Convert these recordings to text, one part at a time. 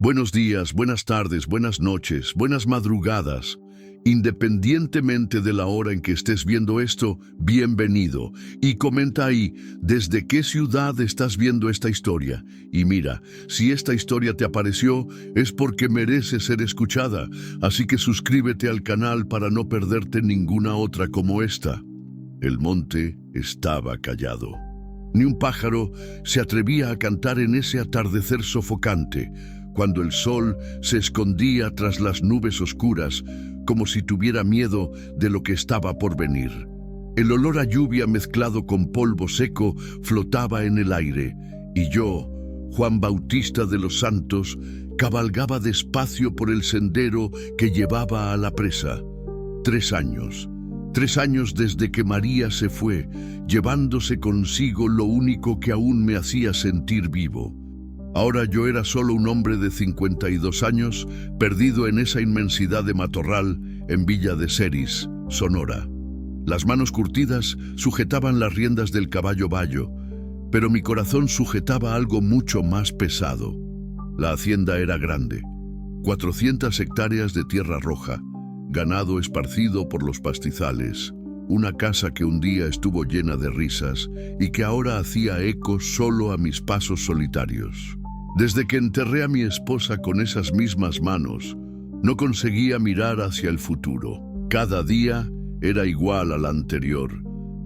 Buenos días, buenas tardes, buenas noches, buenas madrugadas. Independientemente de la hora en que estés viendo esto, bienvenido. Y comenta ahí, ¿desde qué ciudad estás viendo esta historia? Y mira, si esta historia te apareció, es porque merece ser escuchada. Así que suscríbete al canal para no perderte ninguna otra como esta. El monte estaba callado. Ni un pájaro se atrevía a cantar en ese atardecer sofocante, cuando el sol se escondía tras las nubes oscuras, como si tuviera miedo de lo que estaba por venir. El olor a lluvia mezclado con polvo seco flotaba en el aire, y yo, Juan Bautista de los Santos, cabalgaba despacio por el sendero que llevaba a la presa. 3 años. 3 años desde que María se fue, llevándose consigo lo único que aún me hacía sentir vivo. Ahora yo era solo un hombre de 52 años, perdido en esa inmensidad de matorral en Villa de Ceris, Sonora. Las manos curtidas sujetaban las riendas del caballo bayo, pero mi corazón sujetaba algo mucho más pesado. La hacienda era grande, 400 hectáreas de tierra roja, ganado esparcido por los pastizales, una casa que un día estuvo llena de risas y que ahora hacía eco solo a mis pasos solitarios. Desde que enterré a mi esposa con esas mismas manos, no conseguía mirar hacia el futuro. Cada día era igual al anterior.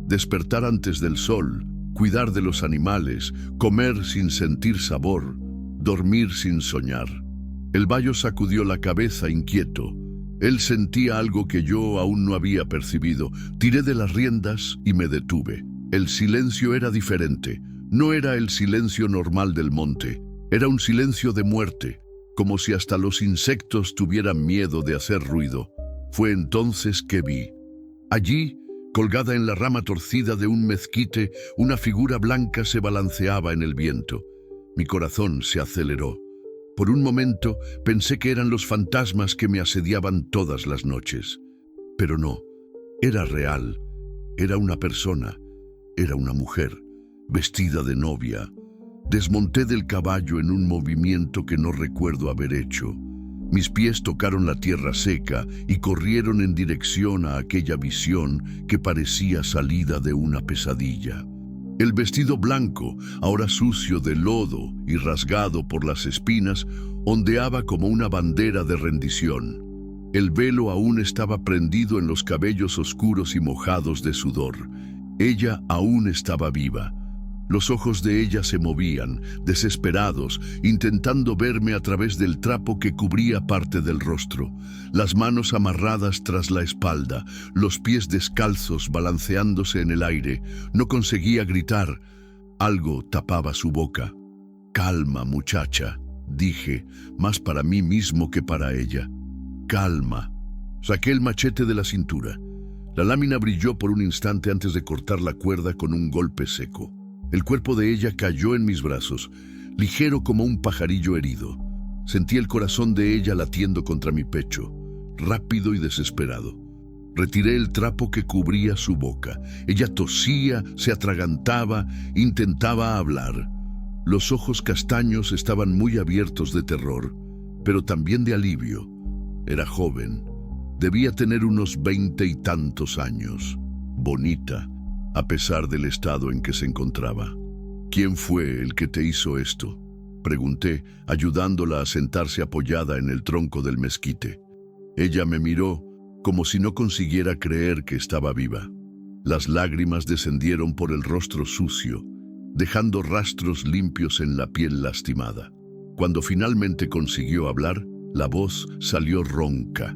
Despertar antes del sol, cuidar de los animales, comer sin sentir sabor, dormir sin soñar. El bayo sacudió la cabeza inquieto. Él sentía algo que yo aún no había percibido. Tiré de las riendas y me detuve. El silencio era diferente. No era el silencio normal del monte. Era un silencio de muerte, como si hasta los insectos tuvieran miedo de hacer ruido. Fue entonces que vi. Allí, colgada en la rama torcida de un mezquite, una figura blanca se balanceaba en el viento. Mi corazón se aceleró. Por un momento pensé que eran los fantasmas que me asediaban todas las noches. Pero no, era real. Era una persona, era una mujer, vestida de novia. Desmonté del caballo en un movimiento que no recuerdo haber hecho. Mis pies tocaron la tierra seca y corrieron en dirección a aquella visión que parecía salida de una pesadilla. El vestido blanco, ahora sucio de lodo y rasgado por las espinas, ondeaba como una bandera de rendición. El velo aún estaba prendido en los cabellos oscuros y mojados de sudor. Ella aún estaba viva. Los ojos de ella se movían, desesperados, intentando verme a través del trapo que cubría parte del rostro. Las manos amarradas tras la espalda, los pies descalzos balanceándose en el aire. No conseguía gritar. Algo tapaba su boca. «Calma, muchacha», dije, más para mí mismo que para ella. «Calma». Saqué el machete de la cintura. La lámina brilló por un instante antes de cortar la cuerda con un golpe seco. El cuerpo de ella cayó en mis brazos, ligero como un pajarillo herido. Sentí el corazón de ella latiendo contra mi pecho, rápido y desesperado. Retiré el trapo que cubría su boca. Ella tosía, se atragantaba, intentaba hablar. Los ojos castaños estaban muy abiertos de terror, pero también de alivio. Era joven. Debía tener unos 20 y tantos años. Bonita, a pesar del estado en que se encontraba. «¿Quién fue el que te hizo esto?», pregunté, ayudándola a sentarse apoyada en el tronco del mezquite. Ella me miró como si no consiguiera creer que estaba viva. Las lágrimas descendieron por el rostro sucio, dejando rastros limpios en la piel lastimada. Cuando finalmente consiguió hablar, la voz salió ronca,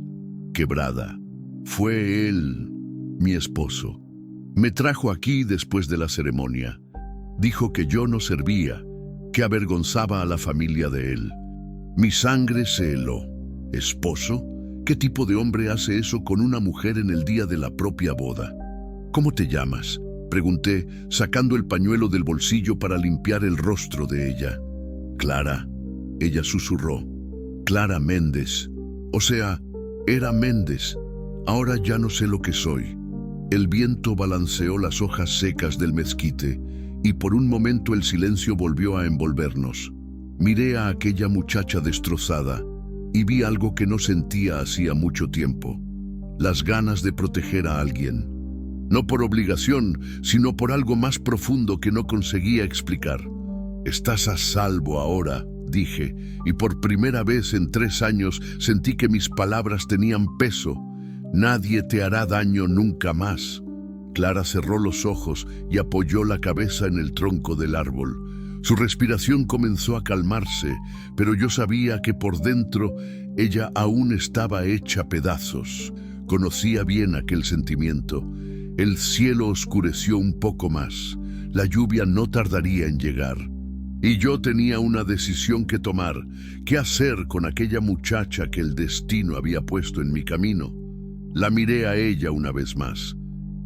quebrada. «Fue él, mi esposo. Me trajo aquí después de la ceremonia. Dijo que yo no servía, que avergonzaba a la familia de él. Mi sangre se heló. ¿Esposo? ¿Qué tipo de hombre hace eso con una mujer en el día de la propia boda? ¿Cómo te llamas?», pregunté, sacando el pañuelo del bolsillo para limpiar el rostro de ella. «Clara», ella susurró. «Clara Méndez. O sea, era Méndez. Ahora ya no sé lo que soy». El viento balanceó las hojas secas del mezquite y por un momento el silencio volvió a envolvernos. Miré a aquella muchacha destrozada y vi algo que no sentía hacía mucho tiempo: las ganas de proteger a alguien. No por obligación, sino por algo más profundo que no conseguía explicar. «Estás a salvo ahora», dije, y por primera vez en 3 años sentí que mis palabras tenían peso. «Nadie te hará daño nunca más». Clara cerró los ojos y apoyó la cabeza en el tronco del árbol. Su respiración comenzó a calmarse, pero yo sabía que por dentro ella aún estaba hecha pedazos. Conocía bien aquel sentimiento. El cielo oscureció un poco más. La lluvia no tardaría en llegar. Y yo tenía una decisión que tomar: ¿qué hacer con aquella muchacha que el destino había puesto en mi camino? La miré a ella una vez más.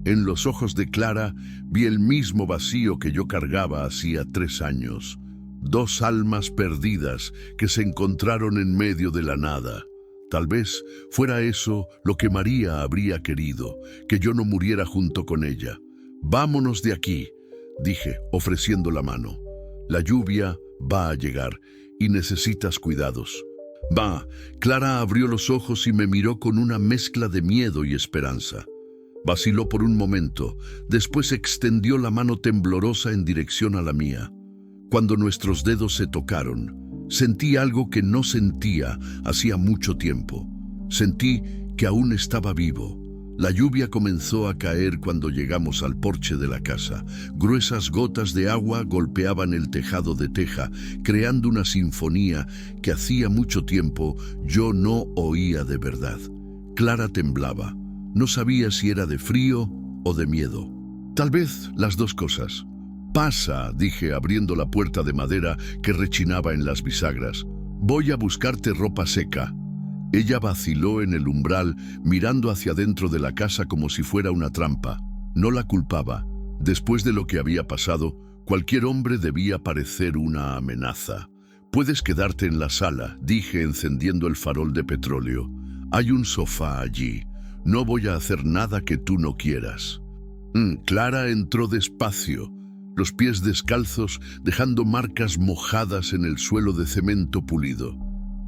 En los ojos de Clara vi el mismo vacío que yo cargaba hacía 3 años. 2 almas perdidas que se encontraron en medio de la nada. Tal vez fuera eso lo que María habría querido, que yo no muriera junto con ella. «Vámonos de aquí», dije, ofreciendo la mano. «La lluvia va a llegar y necesitas cuidados». «Va». Clara abrió los ojos y me miró con una mezcla de miedo y esperanza. Vaciló por un momento, después extendió la mano temblorosa en dirección a la mía. Cuando nuestros dedos se tocaron, sentí algo que no sentía hacía mucho tiempo. Sentí que aún estaba vivo. La lluvia comenzó a caer cuando llegamos al porche de la casa. Gruesas gotas de agua golpeaban el tejado de teja, creando una sinfonía que hacía mucho tiempo yo no oía de verdad. Clara temblaba. No sabía si era de frío o de miedo. Tal vez las 2 cosas. «Pasa», dije, abriendo la puerta de madera que rechinaba en las bisagras. «Voy a buscarte ropa seca». Ella vaciló en el umbral, mirando hacia dentro de la casa como si fuera una trampa. No la culpaba. Después de lo que había pasado, cualquier hombre debía parecer una amenaza. «Puedes quedarte en la sala», dije, encendiendo el farol de petróleo. «Hay un sofá allí. No voy a hacer nada que tú no quieras». Clara entró despacio, los pies descalzos, dejando marcas mojadas en el suelo de cemento pulido.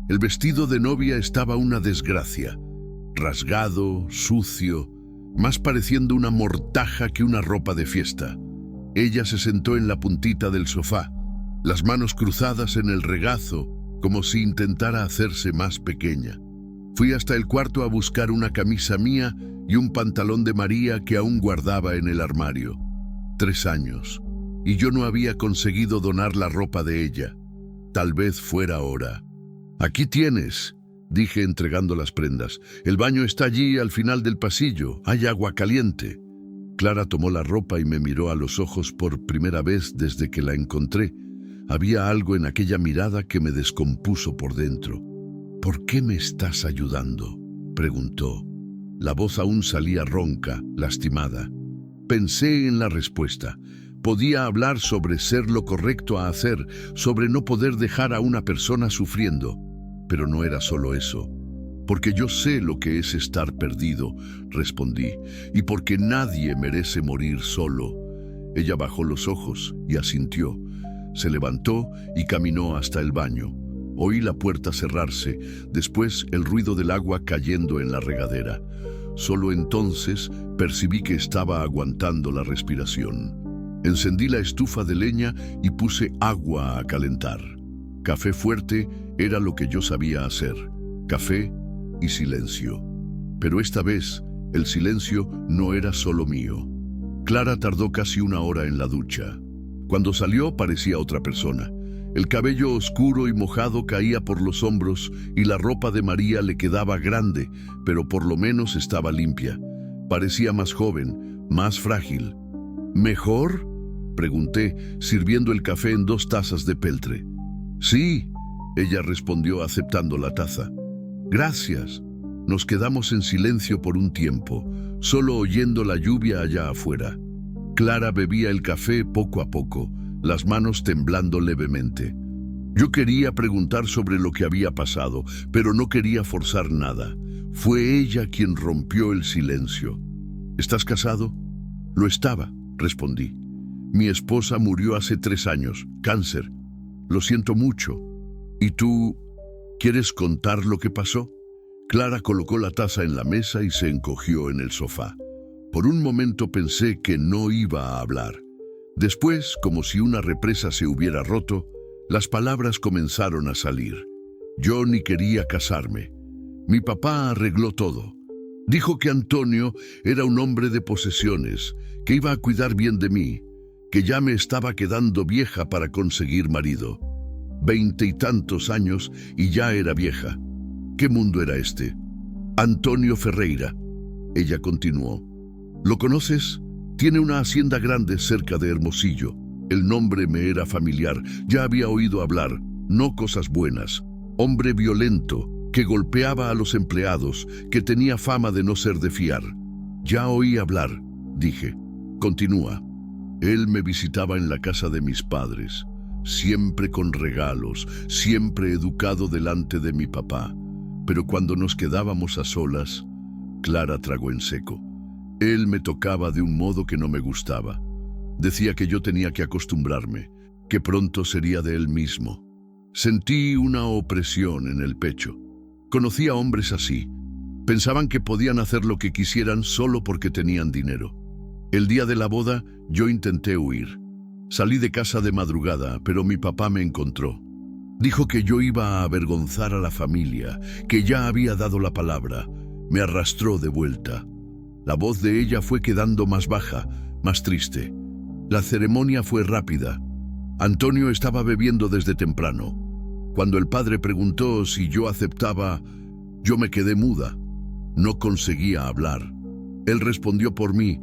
El vestido de novia estaba una desgracia, rasgado, sucio, más pareciendo una mortaja que una ropa de fiesta. Ella se sentó en la puntita del sofá, las manos cruzadas en el regazo, como si intentara hacerse más pequeña. Fui hasta el cuarto a buscar una camisa mía y un pantalón de María que aún guardaba en el armario. 3 años, y yo no había conseguido donar la ropa de ella. Tal vez fuera hora. «Aquí tienes», dije, entregando las prendas. «El baño está allí al final del pasillo. Hay agua caliente». Clara tomó la ropa y me miró a los ojos por primera vez desde que la encontré. Había algo en aquella mirada que me descompuso por dentro. «¿Por qué me estás ayudando?», preguntó. La voz aún salía ronca, lastimada. Pensé en la respuesta. Podía hablar sobre ser lo correcto a hacer, sobre no poder dejar a una persona sufriendo. Pero no era solo eso. «Porque yo sé lo que es estar perdido», respondí, «y porque nadie merece morir solo». Ella bajó los ojos y asintió. Se levantó y caminó hasta el baño. Oí la puerta cerrarse, después el ruido del agua cayendo en la regadera. Solo entonces percibí que estaba aguantando la respiración. Encendí la estufa de leña y puse agua a calentar. Café fuerte era lo que yo sabía hacer. Café y silencio. Pero esta vez el silencio no era solo mío. Clara tardó casi 1 hora en la ducha. Cuando salió parecía otra persona. El cabello oscuro y mojado caía por los hombros y la ropa de María le quedaba grande, pero por lo menos estaba limpia. Parecía más joven, más frágil. «¿Mejor?», pregunté, sirviendo el café en 2 tazas de peltre. «Sí», ella respondió aceptando la taza. «Gracias». Nos quedamos en silencio por un tiempo, solo oyendo la lluvia allá afuera. Clara bebía el café poco a poco, las manos temblando levemente. Yo quería preguntar sobre lo que había pasado, pero no quería forzar nada. Fue ella quien rompió el silencio. «¿Estás casado?». «Lo estaba», respondí. «Mi esposa murió hace 3 años, cáncer. Lo siento mucho». ¿Y tú quieres contar lo que pasó? Clara colocó la taza en la mesa y se encogió en el sofá. Por un momento pensé que no iba a hablar. Después, como si una represa se hubiera roto, las palabras comenzaron a salir. Yo ni quería casarme. Mi papá arregló todo. Dijo que Antonio era un hombre de posesiones, que iba a cuidar bien de mí, que ya me estaba quedando vieja para conseguir marido. 20 y tantos años y ya era vieja. ¿Qué mundo era este? Antonio Ferreira. Ella continuó. ¿Lo conoces? Tiene una hacienda grande cerca de Hermosillo. El nombre me era familiar. Ya había oído hablar. No cosas buenas. Hombre violento, que golpeaba a los empleados, que tenía fama de no ser de fiar. Ya oí hablar, dije. Continúa. Él me visitaba en la casa de mis padres, siempre con regalos, siempre educado delante de mi papá. Pero cuando nos quedábamos a solas, Clara tragó en seco. Él me tocaba de un modo que no me gustaba. Decía que yo tenía que acostumbrarme, que pronto sería de él mismo. Sentí una opresión en el pecho. Conocí a hombres así. Pensaban que podían hacer lo que quisieran solo porque tenían dinero. El día de la boda, yo intenté huir. Salí de casa de madrugada, pero mi papá me encontró. Dijo que yo iba a avergonzar a la familia, que ya había dado la palabra. Me arrastró de vuelta. La voz de ella fue quedando más baja, más triste. La ceremonia fue rápida. Antonio estaba bebiendo desde temprano. Cuando el padre preguntó si yo aceptaba, yo me quedé muda. No conseguía hablar. Él respondió por mí.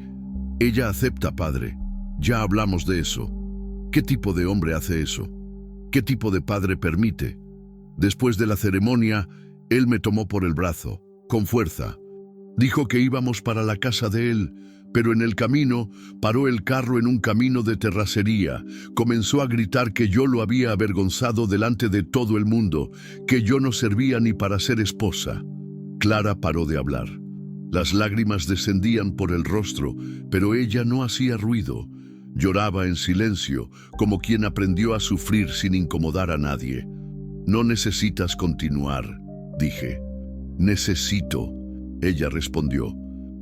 Ella acepta, padre. Ya hablamos de eso. ¿Qué tipo de hombre hace eso? ¿Qué tipo de padre permite? Después de la ceremonia, él me tomó por el brazo, con fuerza. Dijo que íbamos para la casa de él, pero en el camino paró el carro en un camino de terracería. Comenzó a gritar que yo lo había avergonzado delante de todo el mundo, que yo no servía ni para ser esposa. Clara paró de hablar. Las lágrimas descendían por el rostro, pero ella no hacía ruido. Lloraba en silencio, como quien aprendió a sufrir sin incomodar a nadie. No necesitas continuar, dije. Necesito, ella respondió.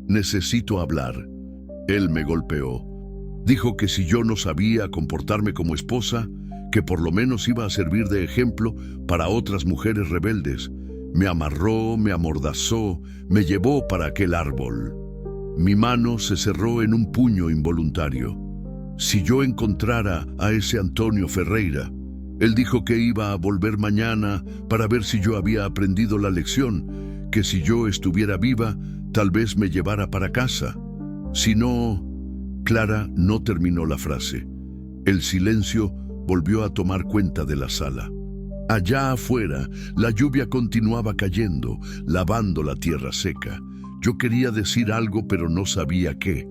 Necesito hablar. Él me golpeó. Dijo que si yo no sabía comportarme como esposa, que por lo menos iba a servir de ejemplo para otras mujeres rebeldes. Me amarró, me amordazó, me llevó para aquel árbol. Mi mano se cerró en un puño involuntario. Si yo encontrara a ese Antonio Ferreira, él dijo que iba a volver mañana para ver si yo había aprendido la lección, que si yo estuviera viva, tal vez me llevara para casa. Si no... Clara no terminó la frase. El silencio volvió a tomar cuenta de la sala. Allá afuera, la lluvia continuaba cayendo, lavando la tierra seca. Yo quería decir algo, pero no sabía qué.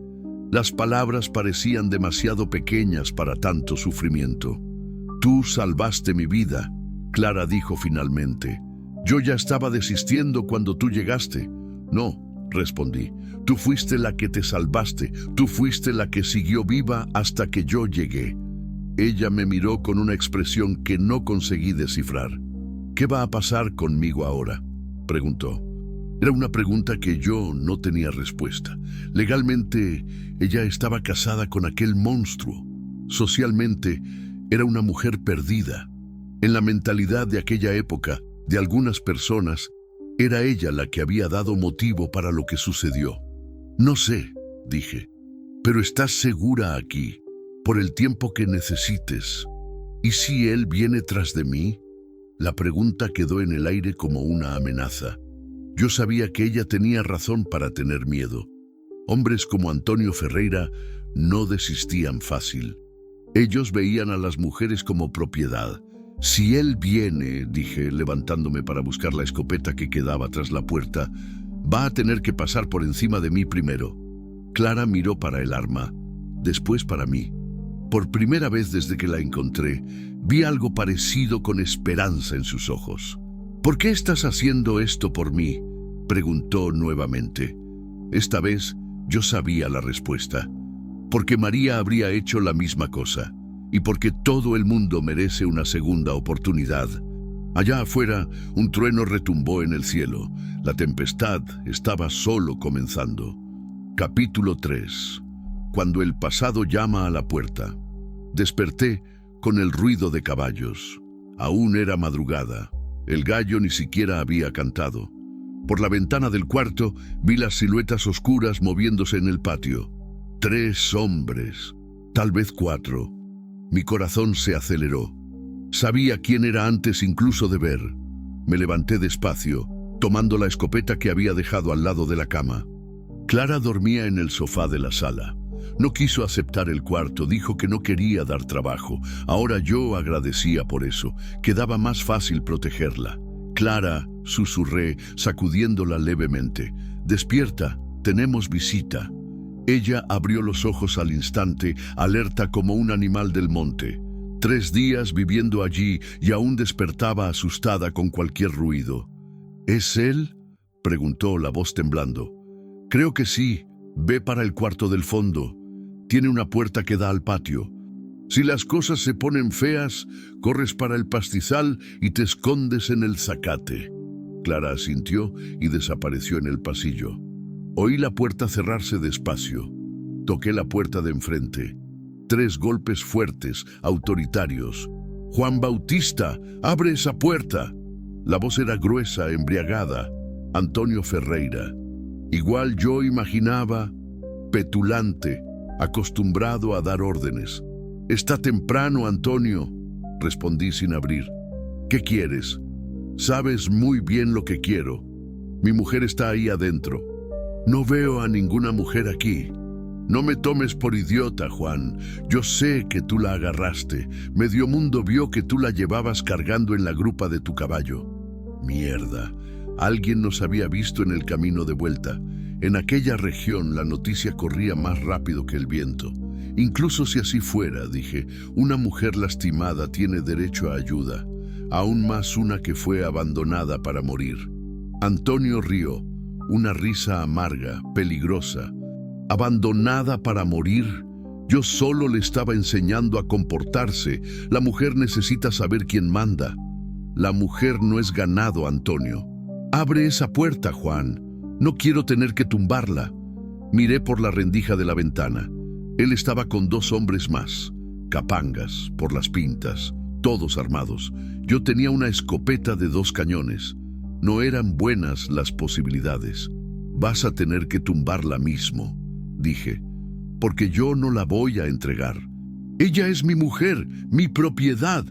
Las palabras parecían demasiado pequeñas para tanto sufrimiento. Tú salvaste mi vida, Clara dijo finalmente. Yo ya estaba desistiendo cuando tú llegaste. No, respondí. Tú fuiste la que te salvaste. Tú fuiste la que siguió viva hasta que yo llegué. Ella me miró con una expresión que no conseguí descifrar. ¿Qué va a pasar conmigo ahora?, preguntó. Era una pregunta que yo no tenía respuesta. Legalmente, ella estaba casada con aquel monstruo. Socialmente, era una mujer perdida. En la mentalidad de aquella época, de algunas personas, era ella la que había dado motivo para lo que sucedió. No sé, dije, pero estás segura aquí, por el tiempo que necesites. ¿Y si él viene tras de mí? La pregunta quedó en el aire como una amenaza. Yo sabía que ella tenía razón para tener miedo. Hombres como Antonio Ferreira no desistían fácil. Ellos veían a las mujeres como propiedad. Si él viene, dije, levantándome para buscar la escopeta que quedaba tras la puerta, va a tener que pasar por encima de mí primero. Clara miró para el arma, después para mí. Por primera vez desde que la encontré, vi algo parecido con esperanza en sus ojos. ¿Por qué estás haciendo esto por mí?, preguntó nuevamente. Esta vez yo sabía la respuesta. Porque María habría hecho la misma cosa, y porque todo el mundo merece una segunda oportunidad. Allá afuera, un trueno retumbó en el cielo. La tempestad estaba solo comenzando. Capítulo 3. Cuando el pasado llama a la puerta. Desperté con el ruido de caballos. Aún era madrugada. El gallo ni siquiera había cantado. Por la ventana del cuarto vi las siluetas oscuras moviéndose en el patio. 3 hombres, tal vez 4. Mi corazón se aceleró. Sabía quién era antes incluso de ver. Me levanté despacio, tomando la escopeta que había dejado al lado de la cama. Clara dormía en el sofá de la sala. No quiso aceptar el cuarto, dijo que no quería dar trabajo. Ahora yo agradecía por eso. Quedaba más fácil protegerla. Clara, susurré, sacudiéndola levemente. Despierta, tenemos visita. Ella abrió los ojos al instante, alerta como un animal del monte. 3 días viviendo allí y aún despertaba asustada con cualquier ruido. ¿Es él?, preguntó la voz temblando. Creo que sí. Ve para el cuarto del fondo. Tiene una puerta que da al patio. Si las cosas se ponen feas, corres para el pastizal y te escondes en el zacate. Clara asintió y desapareció en el pasillo. Oí la puerta cerrarse despacio. Toqué la puerta de enfrente. 3 golpes fuertes, autoritarios. «Juan Bautista, abre esa puerta». La voz era gruesa, embriagada. Antonio Ferreira. Igual yo imaginaba, petulante, acostumbrado a dar órdenes. «Está temprano, Antonio», respondí sin abrir. «¿Qué quieres?» «Sabes muy bien lo que quiero. Mi mujer está ahí adentro». «No veo a ninguna mujer aquí». «No me tomes por idiota, Juan. Yo sé que tú la agarraste. Medio mundo vio que tú la llevabas cargando en la grupa de tu caballo». «Mierda. Alguien nos había visto en el camino de vuelta». En aquella región la noticia corría más rápido que el viento. Incluso si así fuera, dije, una mujer lastimada tiene derecho a ayuda, aún más una que fue abandonada para morir. Antonio rió, una risa amarga, peligrosa. ¿Abandonada para morir? Yo solo le estaba enseñando a comportarse. La mujer necesita saber quién manda. La mujer no es ganado, Antonio. Abre esa puerta, Juan. No quiero tener que tumbarla. Miré por la rendija de la ventana. Él estaba con 2 hombres más, capangas, por las pintas, todos armados. Yo tenía una escopeta de 2 cañones. No eran buenas las posibilidades. Vas a tener que tumbarla mismo, dije, porque yo no la voy a entregar. Ella es mi mujer, mi propiedad.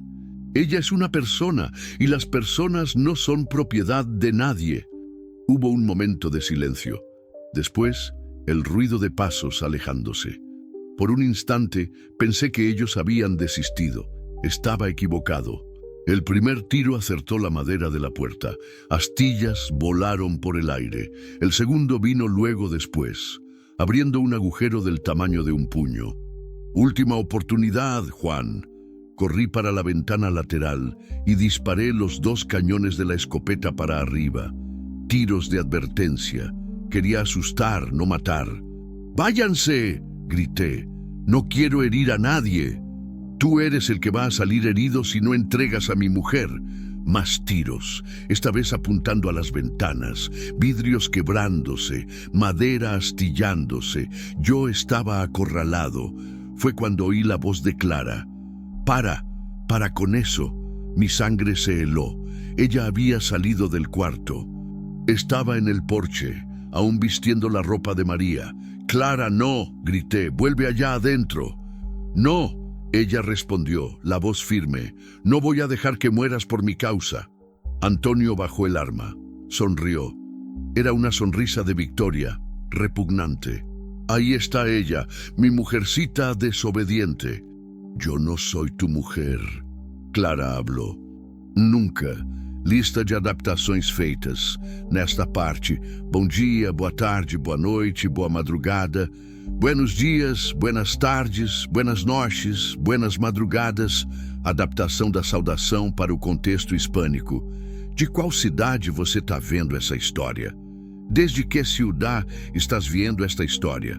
Ella es una persona y las personas no son propiedad de nadie. Hubo un momento de silencio. Después, el ruido de pasos alejándose. Por un instante, pensé que ellos habían desistido. Estaba equivocado. El primer tiro acertó la madera de la puerta. Astillas volaron por el aire. El segundo vino luego después, abriendo un agujero del tamaño de un puño. «Última oportunidad, Juan». Corrí para la ventana lateral y disparé los 2 cañones de la escopeta para arriba. Tiros de advertencia. Quería asustar, no matar. «¡Váyanse!», grité. «No quiero herir a nadie. Tú eres el que va a salir herido si no entregas a mi mujer». Más tiros, esta vez apuntando a las ventanas, vidrios quebrándose, madera astillándose. Yo estaba acorralado. Fue cuando oí la voz de Clara. Para con eso». Mi sangre se heló. Ella había salido del cuarto. Estaba en el porche, aún vistiendo la ropa de María. «Clara, no», grité, «vuelve allá adentro». «No», ella respondió, la voz firme, «no voy a dejar que mueras por mi causa». Antonio bajó el arma, sonrió. Era una sonrisa de victoria, repugnante. «Ahí está ella, mi mujercita desobediente». «Yo no soy tu mujer», Clara habló. «Nunca». Lista de adaptações feitas. Nesta parte, bom dia, boa tarde, boa noite, boa madrugada. Buenos dias, buenas tardes, buenas noites, buenas madrugadas. Adaptação da saudação para o contexto hispânico. De qual cidade você está vendo essa história? Desde que ciudad estás vendo esta história?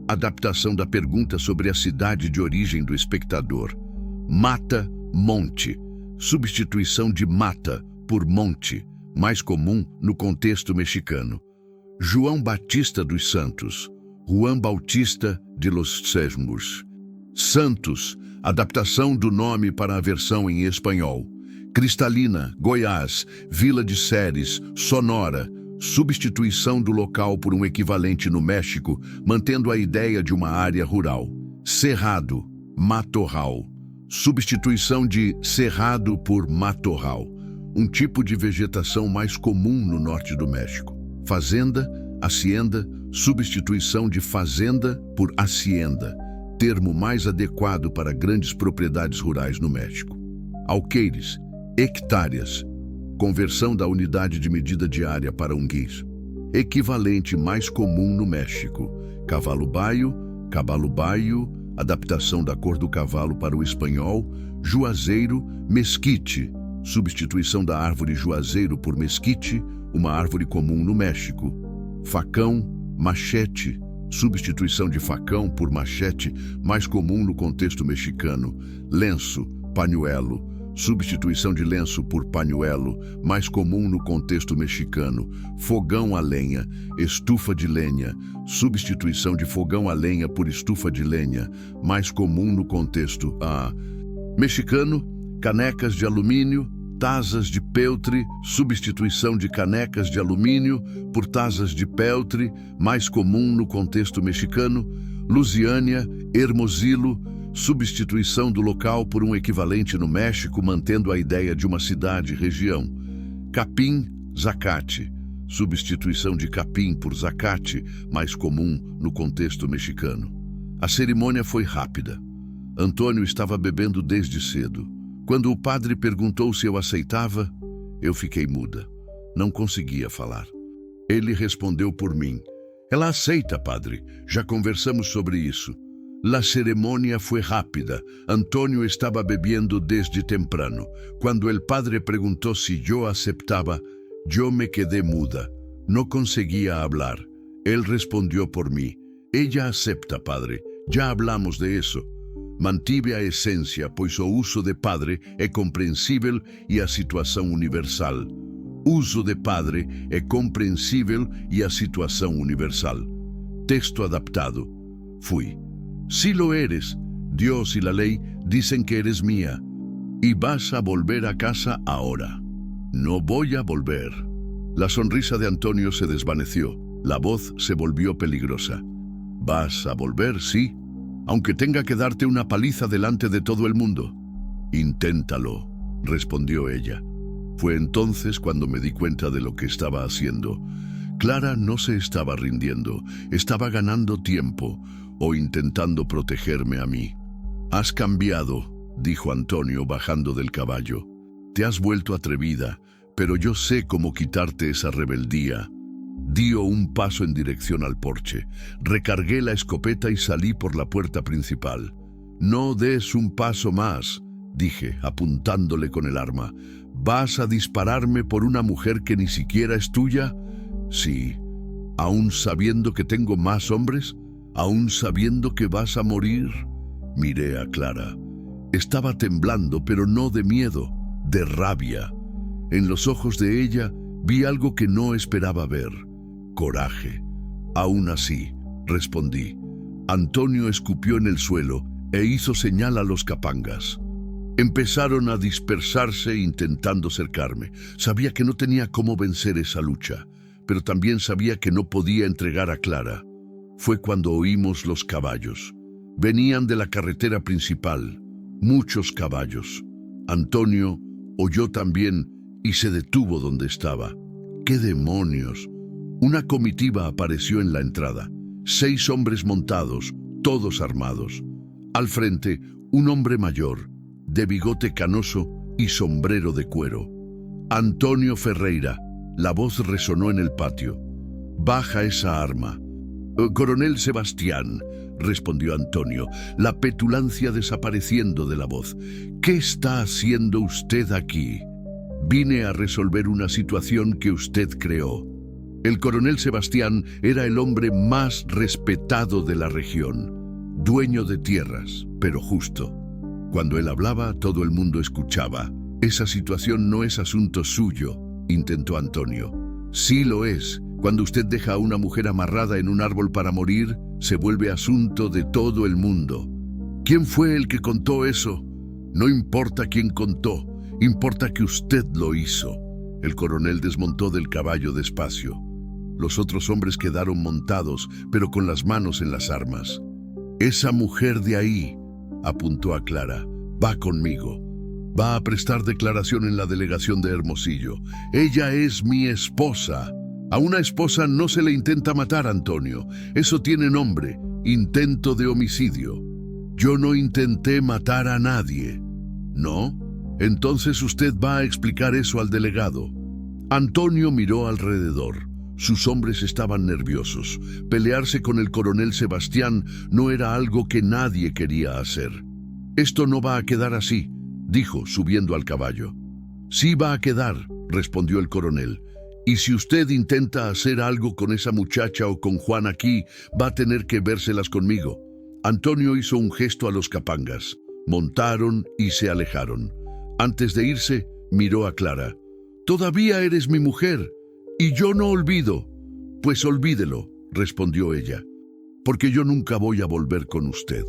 Adaptação da pergunta sobre a cidade de origem do espectador. Mata, monte. substituição de mata por monte, mais comum no contexto mexicano. João Batista dos Santos, Juan Bautista de los Sesmos. Santos, adaptação do nome para a versão em espanhol. Cristalina, Goiás, Vila de Ceres, Sonora, substituição do local por um equivalente no México, mantendo a ideia de uma área rural. Cerrado, matorral, substituição de cerrado por matorral, um tipo de vegetação mais comum no norte do México. Fazenda, hacienda, substituição de fazenda por hacienda, termo mais adequado para grandes propriedades rurais no México. Alqueires, hectáreas, conversão da unidade de medida diária para um guiz. Equivalente mais comum no México. Cavalo baio, adaptação da cor do cavalo para o espanhol. Juazeiro, mesquite, substituição da árvore juazeiro por mesquite, uma árvore comum no México. Facão, machete, substituição de facão por machete, mais comum no contexto mexicano. Lenço, pañuelo, substituição de lenço por pañuelo, mais comum no contexto mexicano. Fogão a lenha, estufa de lenha, substituição de fogão a lenha por estufa de lenha, mais comum no contexto mexicano. Canecas de alumínio, tazas de peltre, substituição de canecas de alumínio por tazas de peltre, mais comum no contexto mexicano. Lusiânia, Hermosillo, substituição do local por um equivalente no México, mantendo a ideia de uma cidade-região. Capim, zacate, substituição de capim por zacate, mais comum no contexto mexicano. A cerimônia foi rápida. Antônio estava bebendo desde cedo. Quando o padre perguntou se eu aceitava, eu fiquei muda. Não conseguia falar. Ele respondeu por mim. Ela aceita, padre. Já conversamos sobre isso. La cerimônia foi rápida. Antônio estava bebendo desde temprano. Quando el padre perguntou se eu aceptava, eu me quedé muda. Não conseguia hablar. Ele respondeu por mim. Ella acepta, padre. Já hablamos de isso. Mantive a essência, pois o uso de padre é compreensível e a situação universal. Uso de padre é compreensível e a situação universal. Texto adaptado. Fui. Si lo eres, Dios y la ley dicen que eres mía, y vas a volver a casa ahora. No voy a volver. La sonrisa de Antonio se desvaneció. La voz se volvió peligrosa. ¿Vas a volver, sí? Aunque tenga que darte una paliza delante de todo el mundo. Inténtalo, respondió ella. Fue entonces cuando me di cuenta de lo que estaba haciendo. Clara no se estaba rindiendo, estaba ganando tiempo o intentando protegerme a mí. Has cambiado, dijo Antonio bajando del caballo. Te has vuelto atrevida, pero yo sé cómo quitarte esa rebeldía. Dio un paso en dirección al porche. Recargué la escopeta y salí por la puerta principal. No des un paso más, dije, apuntándole con el arma. ¿Vas a dispararme por una mujer que ni siquiera es tuya? Sí. ¿Aún sabiendo que tengo más hombres? ¿Aún sabiendo que vas a morir? Miré a Clara. Estaba temblando, pero no de miedo, de rabia. En los ojos de ella vi algo que no esperaba ver. Coraje. Aún así, respondí. Antonio escupió en el suelo e hizo señal a los capangas. Empezaron a dispersarse intentando cercarme. Sabía que no tenía cómo vencer esa lucha, pero también sabía que no podía entregar a Clara. Fue cuando oímos los caballos. Venían de la carretera principal. Muchos caballos. Antonio oyó también y se detuvo donde estaba. ¡Qué demonios! Una comitiva apareció en la entrada. 6 hombres montados, todos armados. Al frente, un hombre mayor, de bigote canoso y sombrero de cuero. Antonio Ferreira. La voz resonó en el patio. Baja esa arma. Coronel Sebastián, respondió Antonio, la petulancia desapareciendo de la voz. ¿Qué está haciendo usted aquí? Vine a resolver una situación que usted creó. El coronel Sebastián era el hombre más respetado de la región, dueño de tierras, pero justo. Cuando él hablaba, todo el mundo escuchaba. Esa situación no es asunto suyo, intentó Antonio. Sí lo es. Cuando usted deja a una mujer amarrada en un árbol para morir, se vuelve asunto de todo el mundo. ¿Quién fue el que contó eso? No importa quién contó, importa que usted lo hizo. El coronel desmontó del caballo despacio. Los otros hombres quedaron montados, pero con las manos en las armas. Esa mujer de ahí, apuntó a Clara, va conmigo. Va a prestar declaración en la delegación de Hermosillo. Ella es mi esposa. A una esposa no se le intenta matar, Antonio. Eso tiene nombre, intento de homicidio. Yo no intenté matar a nadie. ¿No? Entonces usted va a explicar eso al delegado. Antonio miró alrededor. Sus hombres estaban nerviosos. Pelearse con el coronel Sebastián no era algo que nadie quería hacer. Esto no va a quedar así, dijo, subiendo al caballo. Sí va a quedar, respondió el coronel. Y si usted intenta hacer algo con esa muchacha o con Juan aquí, va a tener que vérselas conmigo. Antonio hizo un gesto a los capangas. Montaron y se alejaron. Antes de irse, miró a Clara. «Todavía eres mi mujer, y yo no olvido». «Pues olvídelo», respondió ella, «porque yo nunca voy a volver con usted».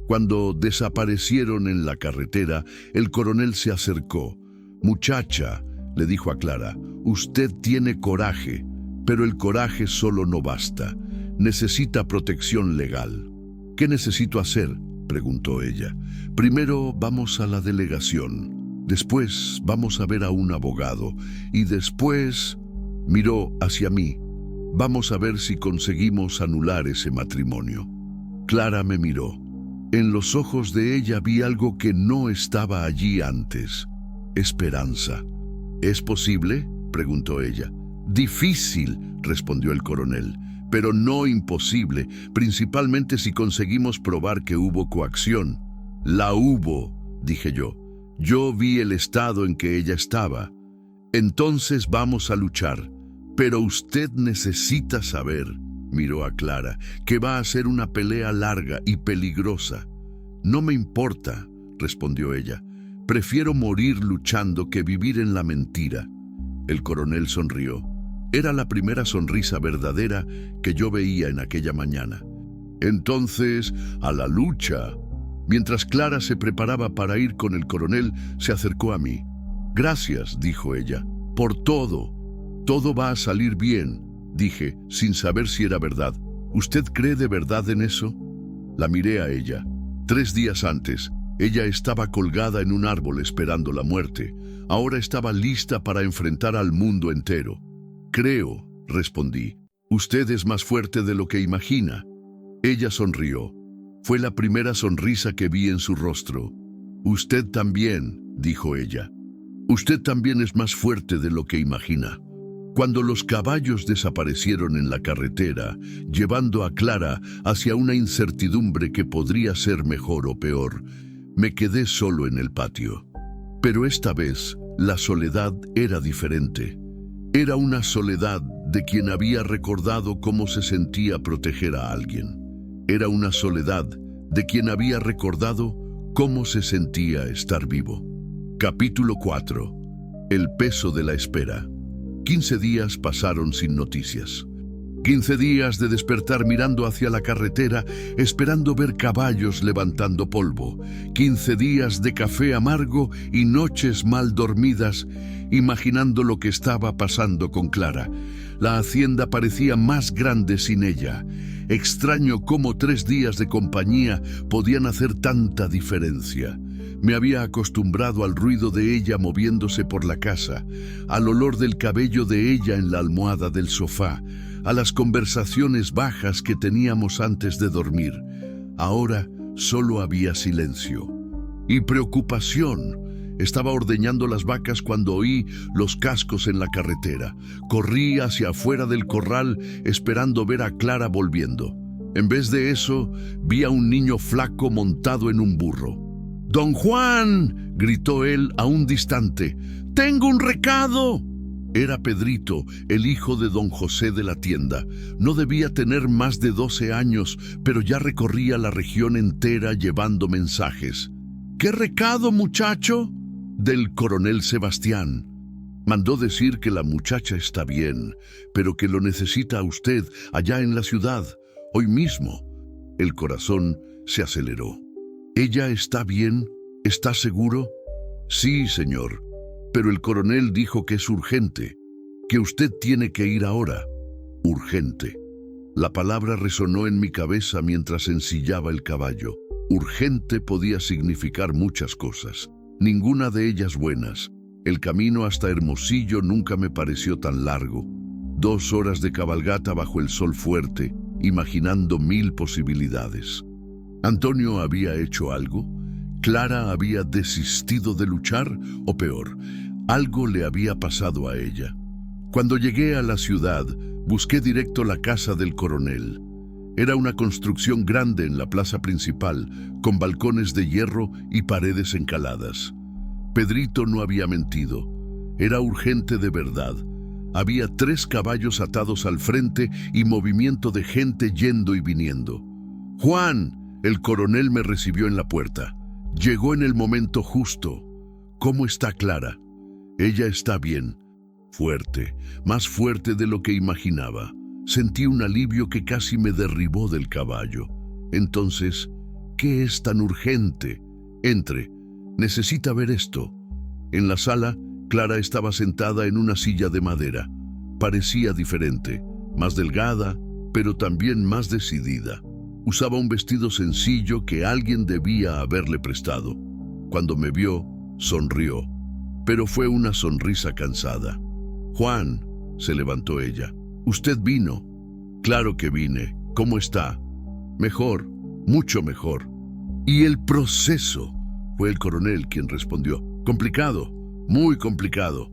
Cuando desaparecieron en la carretera, el coronel se acercó. «Muchacha», le dijo a Clara, «usted tiene coraje, pero el coraje solo no basta. Necesita protección legal». «¿Qué necesito hacer?», preguntó ella. «Primero vamos a la delegación. Después vamos a ver a un abogado. Y después», miró hacia mí, «vamos a ver si conseguimos anular ese matrimonio». Clara me miró. En los ojos de ella vi algo que no estaba allí antes. Esperanza. «¿Es posible?», preguntó ella. «Difícil», respondió el coronel, «pero no imposible, principalmente si conseguimos probar que hubo coacción». «La hubo», dije yo. «Yo vi el estado en que ella estaba». «Entonces vamos a luchar. Pero usted necesita saber», miró a Clara, «que va a ser una pelea larga y peligrosa». «No me importa», respondió ella. «Prefiero morir luchando que vivir en la mentira». El coronel sonrió. Era la primera sonrisa verdadera que yo veía en aquella mañana. «Entonces, a la lucha». Mientras Clara se preparaba para ir con el coronel, se acercó a mí. «Gracias», dijo ella, «por todo. Todo va a salir bien», dije, sin saber si era verdad. «¿Usted cree de verdad en eso?». La miré a ella. 3 días antes, ella estaba colgada en un árbol esperando la muerte. Ahora estaba lista para enfrentar al mundo entero. «Creo», respondí. «Usted es más fuerte de lo que imagina». Ella sonrió. Fue la primera sonrisa que vi en su rostro. «Usted también», dijo ella. «Usted también es más fuerte de lo que imagina». Cuando los caballos desaparecieron en la carretera, llevando a Clara hacia una incertidumbre que podría ser mejor o peor, me quedé solo en el patio. Pero esta vez, la soledad era diferente. Era una soledad de quien había recordado cómo se sentía proteger a alguien. Era una soledad de quien había recordado cómo se sentía estar vivo. Capítulo 4. El peso de la espera. 15 días pasaron sin noticias. 15 días de despertar mirando hacia la carretera, esperando ver caballos levantando polvo. 15 días de café amargo y noches mal dormidas, imaginando lo que estaba pasando con Clara. La hacienda parecía más grande sin ella. Extraño cómo 3 días de compañía podían hacer tanta diferencia. Me había acostumbrado al ruido de ella moviéndose por la casa, al olor del cabello de ella en la almohada del sofá, a las conversaciones bajas que teníamos antes de dormir. Ahora solo había silencio y preocupación. Estaba ordeñando las vacas cuando oí los cascos en la carretera. Corrí hacia afuera del corral esperando ver a Clara volviendo. En vez de eso, vi a un niño flaco montado en un burro. «¡Don Juan!», gritó él a un distante. «¡Tengo un recado!». Era Pedrito, el hijo de don José de la tienda. No debía tener más de 12 años, pero ya recorría la región entera llevando mensajes. «¿Qué recado, muchacho?». Del coronel Sebastián. Mandó decir que la muchacha está bien, pero que lo necesita a usted allá en la ciudad, hoy mismo. El corazón se aceleró. ¿Ella está bien? ¿Está seguro? Sí, señor, pero el coronel dijo que es urgente, que usted tiene que ir ahora. Urgente. La palabra resonó en mi cabeza mientras ensillaba el caballo. Urgente podía significar muchas cosas, ninguna de ellas buenas. El camino hasta Hermosillo nunca me pareció tan largo. 2 horas de cabalgata bajo el sol fuerte, imaginando 1000 posibilidades. ¿Antonio había hecho algo? ¿Clara había desistido de luchar? O peor, algo le había pasado a ella. Cuando llegué a la ciudad, busqué directo la casa del coronel. Era una construcción grande en la plaza principal, con balcones de hierro y paredes encaladas. Pedrito no había mentido. Era urgente de verdad. Había 3 caballos atados al frente y movimiento de gente yendo y viniendo. «Juan», el coronel me recibió en la puerta. Llegó en el momento justo. «¿Cómo está Clara?» «Ella está bien». Fuerte, más fuerte de lo que imaginaba. Sentí un alivio que casi me derribó del caballo. Entonces, ¿qué es tan urgente? Entre. Necesita ver esto. En la sala, Clara estaba sentada en una silla de madera. Parecía diferente, más delgada, pero también más decidida. Usaba un vestido sencillo que alguien debía haberle prestado. Cuando me vio, sonrió, pero fue una sonrisa cansada. «Juan», se levantó ella, «¿usted vino?» «Claro que vine. ¿Cómo está?» «Mejor, mucho mejor». «¿Y el proceso?» Fue el coronel quien respondió. «Complicado, muy complicado».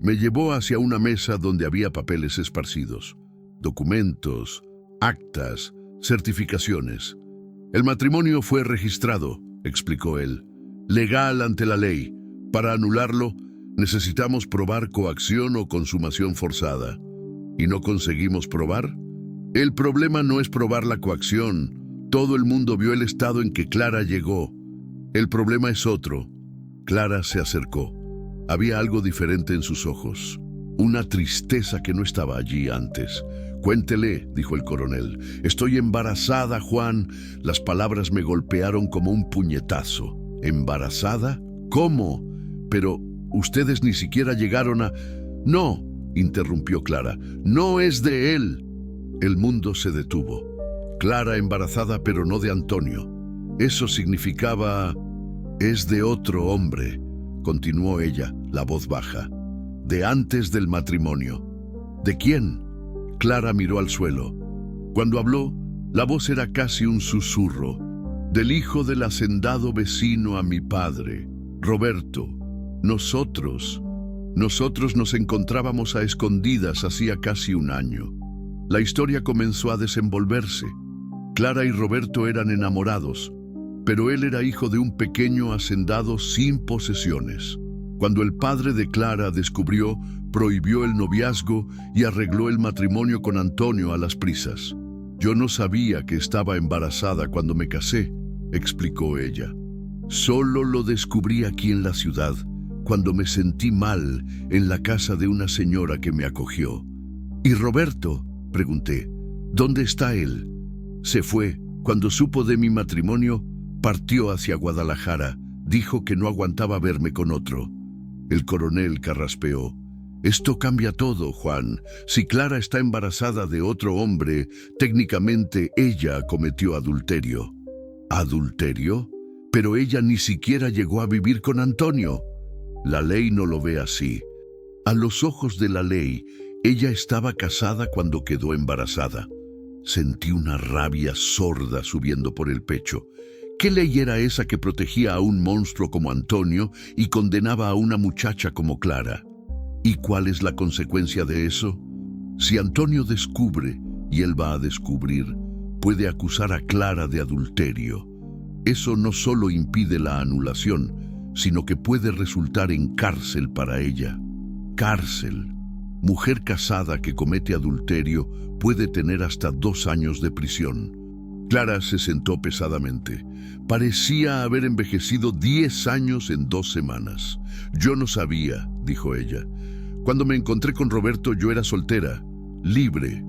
Me llevó hacia una mesa donde había papeles esparcidos. Documentos, actas, certificaciones. «El matrimonio fue registrado», explicó él. «Legal ante la ley. Para anularlo, necesitamos probar coacción o consumación forzada. ¿Y no conseguimos probar?» «El problema no es probar la coacción. Todo el mundo vio el estado en que Clara llegó. El problema es otro». Clara se acercó. Había algo diferente en sus ojos, una tristeza que no estaba allí antes. «Cuéntele», dijo el coronel. «Estoy embarazada, Juan». Las palabras me golpearon como un puñetazo. «¿Embarazada? ¿Cómo? Pero ustedes ni siquiera llegaron a...» «No», interrumpió Clara, «no es de él». El mundo se detuvo. Clara embarazada, pero no de Antonio. Eso significaba... «Es de otro hombre», continuó ella, la voz baja. «De antes del matrimonio». «¿De quién?» Clara miró al suelo. Cuando habló, la voz era casi un susurro. «Del hijo del hacendado vecino a mi padre, Roberto. Nosotros nos encontrábamos a escondidas hacía casi un año. La historia comenzó a desenvolverse. Clara y Roberto eran enamorados, pero él era hijo de un pequeño hacendado sin posesiones. Cuando el padre de Clara descubrió, prohibió el noviazgo y arregló el matrimonio con Antonio a las prisas. Yo no sabía que estaba embarazada cuando me casé», explicó ella. «Solo lo descubrí aquí en la ciudad, cuando me sentí mal en la casa de una señora que me acogió». «¿Y Roberto?», pregunté. «¿Dónde está él?» «Se fue. Cuando supo de mi matrimonio, partió hacia Guadalajara. Dijo que no aguantaba verme con otro». El coronel carraspeó. «Esto cambia todo, Juan. Si Clara está embarazada de otro hombre, técnicamente ella cometió adulterio». «¿Adulterio? Pero ella ni siquiera llegó a vivir con Antonio». «La ley no lo ve así. A los ojos de la ley, ella estaba casada cuando quedó embarazada». Sentí una rabia sorda subiendo por el pecho. ¿Qué ley era esa que protegía a un monstruo como Antonio y condenaba a una muchacha como Clara? ¿Y cuál es la consecuencia de eso? Si Antonio descubre, y él va a descubrir, puede acusar a Clara de adulterio. Eso no solo impide la anulación, sino que puede resultar en cárcel para ella. Cárcel. Mujer casada que comete adulterio puede tener hasta 2 años de prisión. Clara se sentó pesadamente. Parecía haber envejecido 10 años en 2 semanas. Yo no sabía, dijo ella. Cuando me encontré con Roberto yo era soltera, libre.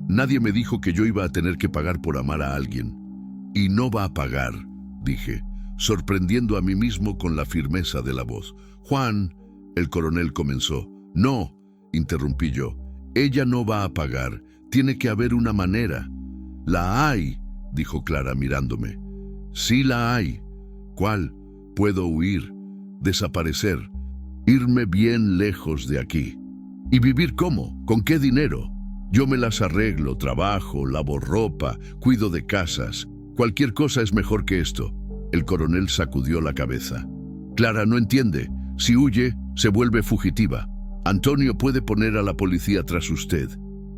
Nadie me dijo que yo iba a tener que pagar por amar a alguien. Y no va a pagar, dije, sorprendiendo a mí mismo con la firmeza de la voz. Juan, el coronel comenzó. No, interrumpí yo. Ella no va a pagar. Tiene que haber una manera. La hay, dijo Clara mirándome. Sí la hay. ¿Cuál? Puedo huir, desaparecer, irme bien lejos de aquí. ¿Y vivir cómo? ¿Con qué dinero? Yo me las arreglo, trabajo, lavo ropa, cuido de casas. Cualquier cosa es mejor que esto. El coronel sacudió la cabeza. Clara no entiende. Si huye, se vuelve fugitiva. Antonio puede poner a la policía tras usted.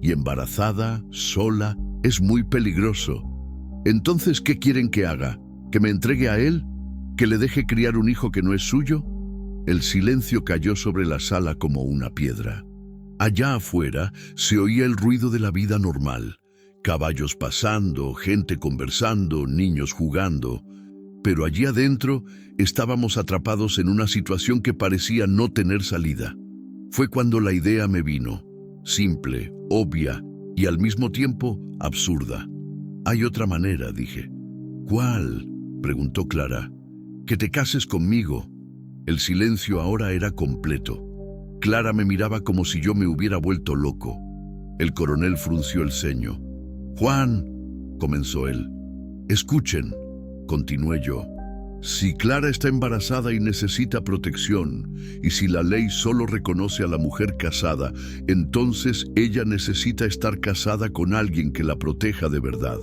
Y embarazada, sola, es muy peligroso. Entonces, ¿qué quieren que haga? ¿Que me entregue a él? ¿Que le deje criar un hijo que no es suyo? El silencio cayó sobre la sala como una piedra. Allá afuera se oía el ruido de la vida normal. Caballos pasando, gente conversando, niños jugando. Pero allí adentro estábamos atrapados en una situación que parecía no tener salida. Fue cuando la idea me vino, simple, obvia y al mismo tiempo absurda. Hay otra manera, dije. ¿Cuál?, preguntó Clara. Que te cases conmigo. El silencio ahora era completo. Clara me miraba como si yo me hubiera vuelto loco. El coronel frunció el ceño. Juan, comenzó él. Escuchen, continué yo. Si Clara está embarazada y necesita protección, y si la ley solo reconoce a la mujer casada, entonces ella necesita estar casada con alguien que la proteja de verdad.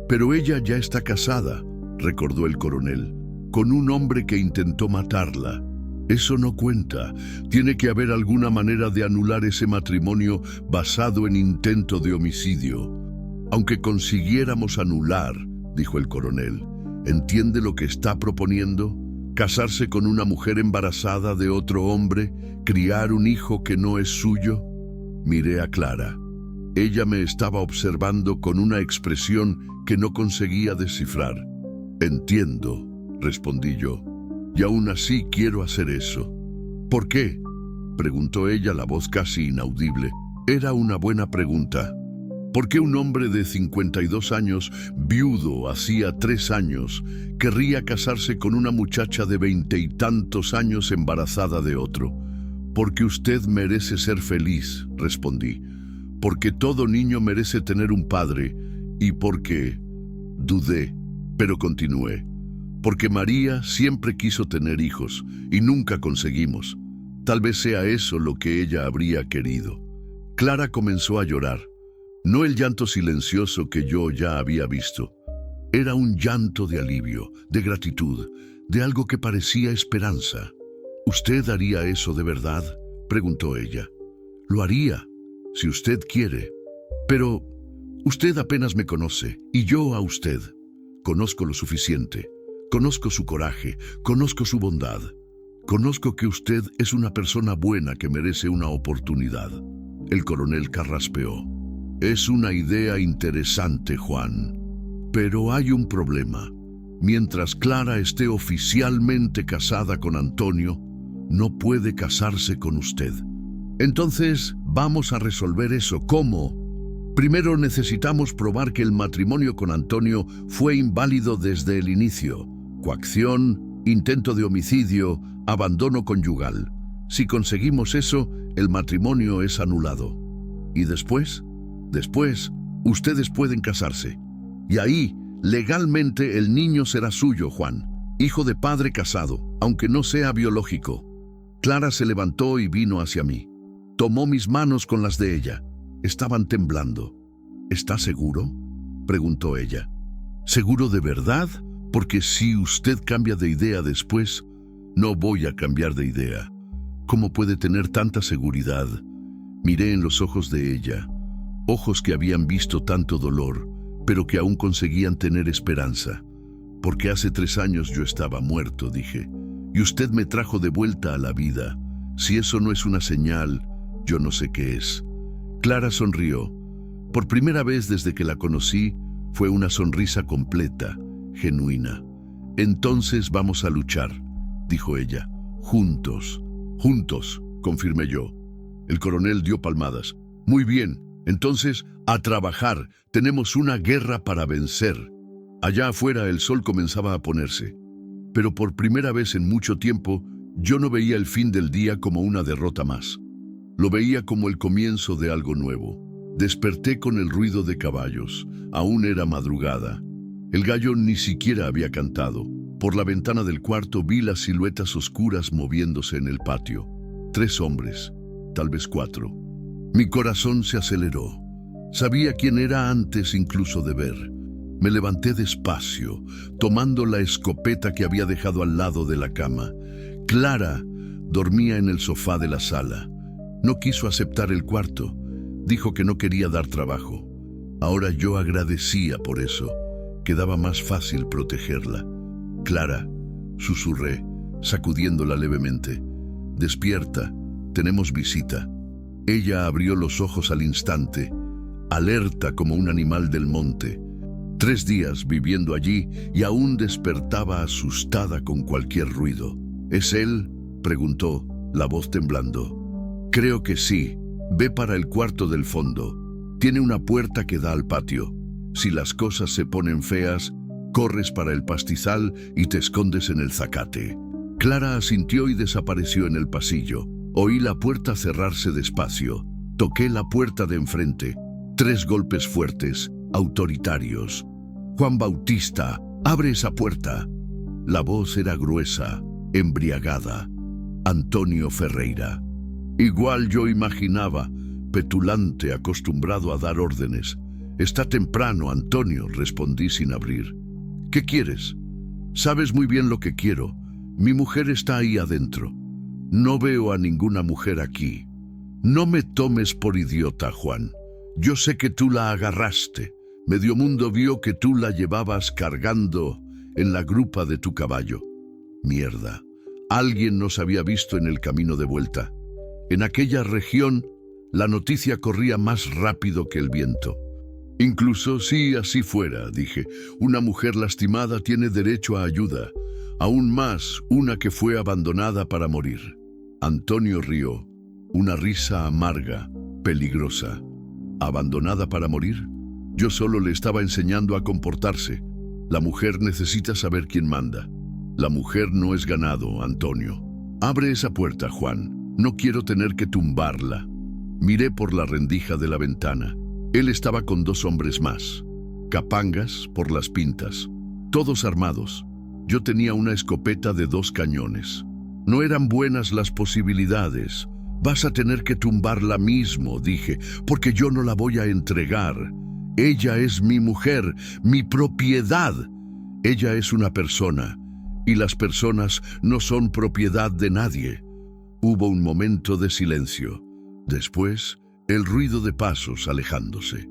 Pero ella ya está casada, recordó el coronel, con un hombre que intentó matarla. Eso no cuenta. Tiene que haber alguna manera de anular ese matrimonio basado en intento de homicidio. Aunque consiguiéramos anular, dijo el coronel, ¿entiende lo que está proponiendo? ¿Casarse con una mujer embarazada de otro hombre? ¿Criar un hijo que no es suyo? Miré a Clara. Ella me estaba observando con una expresión que no conseguía descifrar. Entiendo, respondí yo, y aún así quiero hacer eso. ¿Por qué?, preguntó ella, la voz casi inaudible. Era una buena pregunta. ¿Por qué un hombre de 52 años, viudo hacía 3 años, querría casarse con una muchacha de 20 y tantos años embarazada de otro? Porque usted merece ser feliz, respondí. Porque todo niño merece tener un padre, y porque... Dudé, pero continué. Porque María siempre quiso tener hijos, y nunca conseguimos. Tal vez sea eso lo que ella habría querido. Clara comenzó a llorar. No el llanto silencioso que yo ya había visto. Era un llanto de alivio, de gratitud, de algo que parecía esperanza. ¿Usted haría eso de verdad?, preguntó ella. Lo haría, si usted quiere. Pero usted apenas me conoce, y yo a usted. Conozco lo suficiente. Conozco su coraje, conozco su bondad. Conozco que usted es una persona buena que merece una oportunidad. El coronel carraspeó. Es una idea interesante, Juan. Pero hay un problema. Mientras Clara esté oficialmente casada con Antonio, no puede casarse con usted. Entonces, vamos a resolver eso. ¿Cómo? Primero necesitamos probar que el matrimonio con Antonio fue inválido desde el inicio. Coacción, intento de homicidio, abandono conyugal. Si conseguimos eso, el matrimonio es anulado. ¿Y después? Después, ustedes pueden casarse. Y ahí, legalmente, el niño será suyo, Juan, hijo de padre casado, aunque no sea biológico. Clara se levantó y vino hacia mí. Tomó mis manos con las de ella. Estaban temblando. ¿Está seguro?, preguntó ella. ¿Seguro de verdad? Porque si usted cambia de idea después, no voy a cambiar de idea. ¿Cómo puede tener tanta seguridad? Miré en los ojos de ella. Ojos que habían visto tanto dolor, pero que aún conseguían tener esperanza. Porque hace 3 años yo estaba muerto, dije, y usted me trajo de vuelta a la vida. Si eso no es una señal, yo no sé qué es. Clara sonrió. Por primera vez desde que la conocí, Fue una sonrisa completa, genuina. «Entonces vamos a luchar», dijo ella. «Juntos». «Juntos», confirmé yo. El coronel dio palmadas. «Muy bien, entonces, a trabajar. Tenemos una guerra para vencer». Allá afuera el sol comenzaba a ponerse. Pero por primera vez en mucho tiempo, yo no veía el fin del día como una derrota más. Lo veía como el comienzo de algo nuevo. Desperté con el ruido de caballos. Aún era madrugada. El gallo ni siquiera había cantado. Por la ventana del cuarto vi las siluetas oscuras moviéndose en el patio. 3 hombres, tal vez 4. Mi corazón se aceleró. Sabía quién era antes incluso de ver. Me levanté despacio, tomando la escopeta que había dejado al lado de la cama. Clara dormía en el sofá de la sala. No quiso aceptar el cuarto. Dijo que no quería dar trabajo. Ahora yo agradecía por eso. Quedaba más fácil protegerla. «Clara», susurré, sacudiéndola levemente. «Despierta, tenemos visita». Ella abrió los ojos al instante, alerta como un animal del monte. 3 días viviendo allí y aún despertaba asustada con cualquier ruido. «¿Es él?», preguntó, la voz temblando. «Creo que sí. Ve para el cuarto del fondo. Tiene una puerta que da al patio. Si las cosas se ponen feas, corres para el pastizal y te escondes en el zacate». Clara asintió y desapareció en el pasillo. Oí la puerta cerrarse despacio. Toqué la puerta de enfrente. 3 golpes fuertes, autoritarios. «Juan Bautista, abre esa puerta». La voz era gruesa, embriagada. Antonio Ferreira. Igual yo imaginaba, petulante, acostumbrado a dar órdenes. «Está temprano, Antonio», respondí sin abrir. «¿Qué quieres?» «Sabes muy bien lo que quiero. Mi mujer está ahí adentro». «No veo a ninguna mujer aquí». «No me tomes por idiota, Juan. Yo sé que tú la agarraste. Medio mundo vio que tú la llevabas cargando en la grupa de tu caballo». Mierda. Alguien nos había visto en el camino de vuelta. En aquella región, la noticia corría más rápido que el viento. «Incluso si así fuera», dije, «una mujer lastimada tiene derecho a ayuda. Aún más, una que fue abandonada para morir». Antonio rió, una risa amarga, peligrosa. ¿Abandonada para morir? Yo solo le estaba enseñando a comportarse. La mujer necesita saber quién manda. La mujer no es ganado, Antonio. «Abre esa puerta, Juan. No quiero tener que tumbarla». Miré por la rendija de la ventana. Él estaba con 2 hombres más. Capangas por las pintas. Todos armados. Yo tenía una escopeta de 2 cañones. No eran buenas las posibilidades. «Vas a tener que tumbarla mismo», dije, «porque yo no la voy a entregar. Ella es mi mujer, mi propiedad. Ella es una persona, y las personas no son propiedad de nadie». Hubo un momento de silencio. Después, el ruido de pasos alejándose.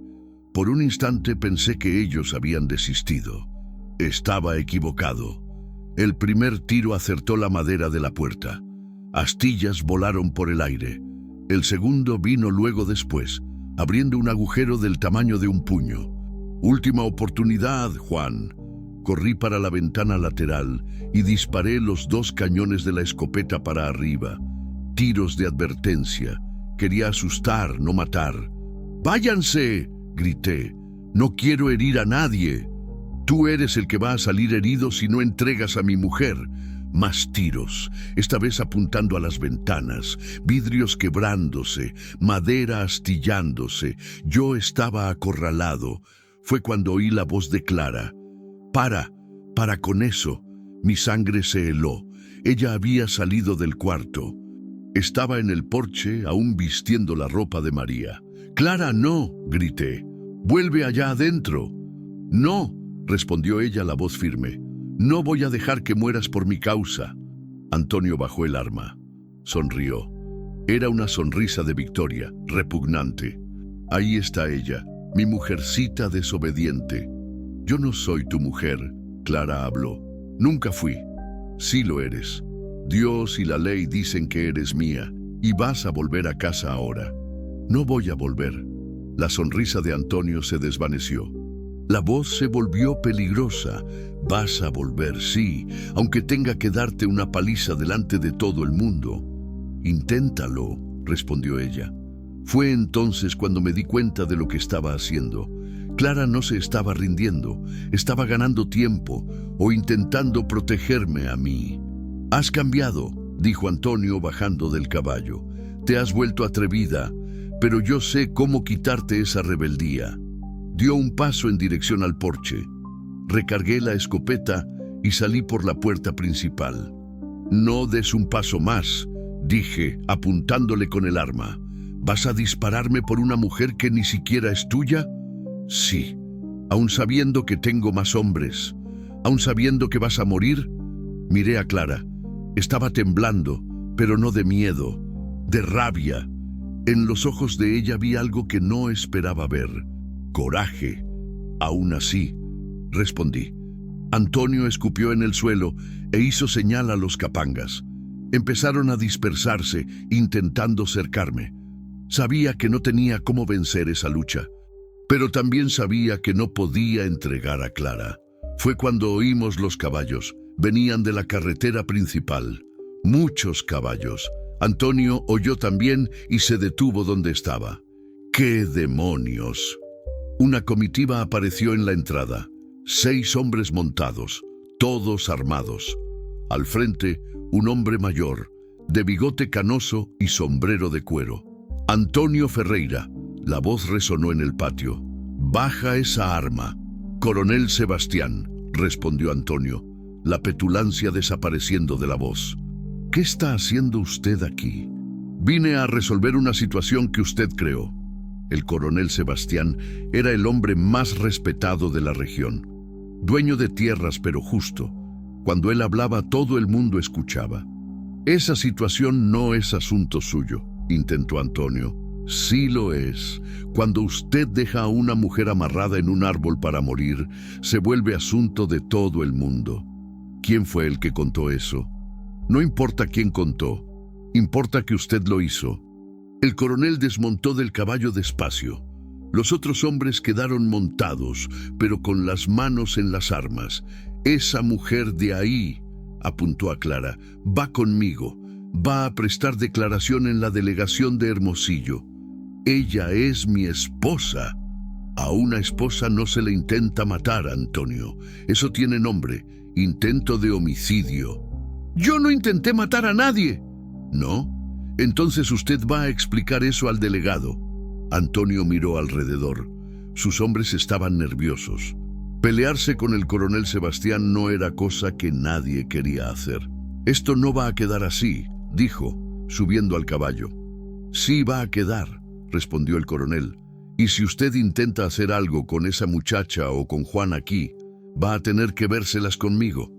Por un instante pensé que ellos habían desistido. Estaba equivocado. El primer tiro acertó la madera de la puerta. Astillas volaron por el aire. El segundo vino luego después, abriendo un agujero del tamaño de un puño. «Última oportunidad, Juan». Corrí para la ventana lateral y disparé los 2 cañones de la escopeta para arriba. Tiros de advertencia. Quería asustar, no matar. «¡Váyanse!», grité. «No quiero herir a nadie. Tú eres el que va a salir herido si no entregas a mi mujer». Más tiros, esta vez apuntando a las ventanas, vidrios quebrándose, madera astillándose. Yo estaba acorralado. Fue cuando oí la voz de Clara. Para con eso». Mi sangre se heló. Ella había salido del cuarto. Estaba en el porche, aún vistiendo la ropa de María. «Clara, no», grité. «Vuelve allá adentro». «No», respondió ella, la voz firme. «No voy a dejar que mueras por mi causa». Antonio bajó el arma. Sonrió. Era una sonrisa de victoria, repugnante. «Ahí está ella, mi mujercita desobediente». «Yo no soy tu mujer», Clara habló. «Nunca fui». «Sí lo eres. Dios y la ley dicen que eres mía, y vas a volver a casa ahora». «No voy a volver». La sonrisa de Antonio se desvaneció. La voz se volvió peligrosa. Vas a volver, sí, aunque tenga que darte una paliza delante de todo el mundo. Inténtalo, respondió ella. Fue entonces cuando me di cuenta de lo que estaba haciendo. Clara no se estaba rindiendo, estaba ganando tiempo o intentando protegerme a mí. Has cambiado, dijo Antonio bajando del caballo. Te has vuelto atrevida, pero yo sé cómo quitarte esa rebeldía. Dio un paso en dirección al porche. Recargué la escopeta y salí por la puerta principal. No des un paso más, dije, apuntándole con el arma. ¿Vas a dispararme por una mujer que ni siquiera es tuya? Sí, aun sabiendo que tengo más hombres, aun sabiendo que vas a morir. Miré a Clara. Estaba temblando, pero no de miedo, de rabia. En los ojos de ella vi algo que no esperaba ver. Coraje. Aún así, respondí. Antonio escupió en el suelo e hizo señal a los capangas. Empezaron a dispersarse, intentando cercarme. Sabía que no tenía cómo vencer esa lucha, pero también sabía que no podía entregar a Clara. Fue cuando oímos los caballos. Venían de la carretera principal. Muchos caballos. Antonio oyó también y se detuvo donde estaba. ¡Qué demonios! Una comitiva apareció en la entrada. 6 hombres montados, todos armados. Al frente, un hombre mayor, de bigote canoso y sombrero de cuero. Antonio Ferreira. La voz resonó en el patio. «Baja esa arma». «Coronel Sebastián», respondió Antonio, la petulancia desapareciendo de la voz. «¿Qué está haciendo usted aquí?» «Vine a resolver una situación que usted creó». El coronel Sebastián era el hombre más respetado de la región. Dueño de tierras, pero justo. Cuando él hablaba, todo el mundo escuchaba. «Esa situación no es asunto suyo», intentó Antonio. «Sí lo es. Cuando usted deja a una mujer amarrada en un árbol para morir, se vuelve asunto de todo el mundo». «¿Quién fue el que contó eso?» «No importa quién contó. Importa que usted lo hizo». El coronel desmontó del caballo despacio. Los otros hombres quedaron montados, pero con las manos en las armas. «Esa mujer de ahí», apuntó a Clara, «va conmigo. Va a prestar declaración en la delegación de Hermosillo. Ella es mi esposa». «A una esposa no se le intenta matar, Antonio. Eso tiene nombre. Intento de homicidio». «Yo no intenté matar a nadie». «¿No? Entonces usted va a explicar eso al delegado». Antonio miró alrededor. Sus hombres estaban nerviosos. Pelearse con el coronel Sebastián no era cosa que nadie quería hacer. «Esto no va a quedar así», dijo, subiendo al caballo. «Sí va a quedar», respondió el coronel. «Y si usted intenta hacer algo con esa muchacha o con Juan aquí, va a tener que vérselas conmigo».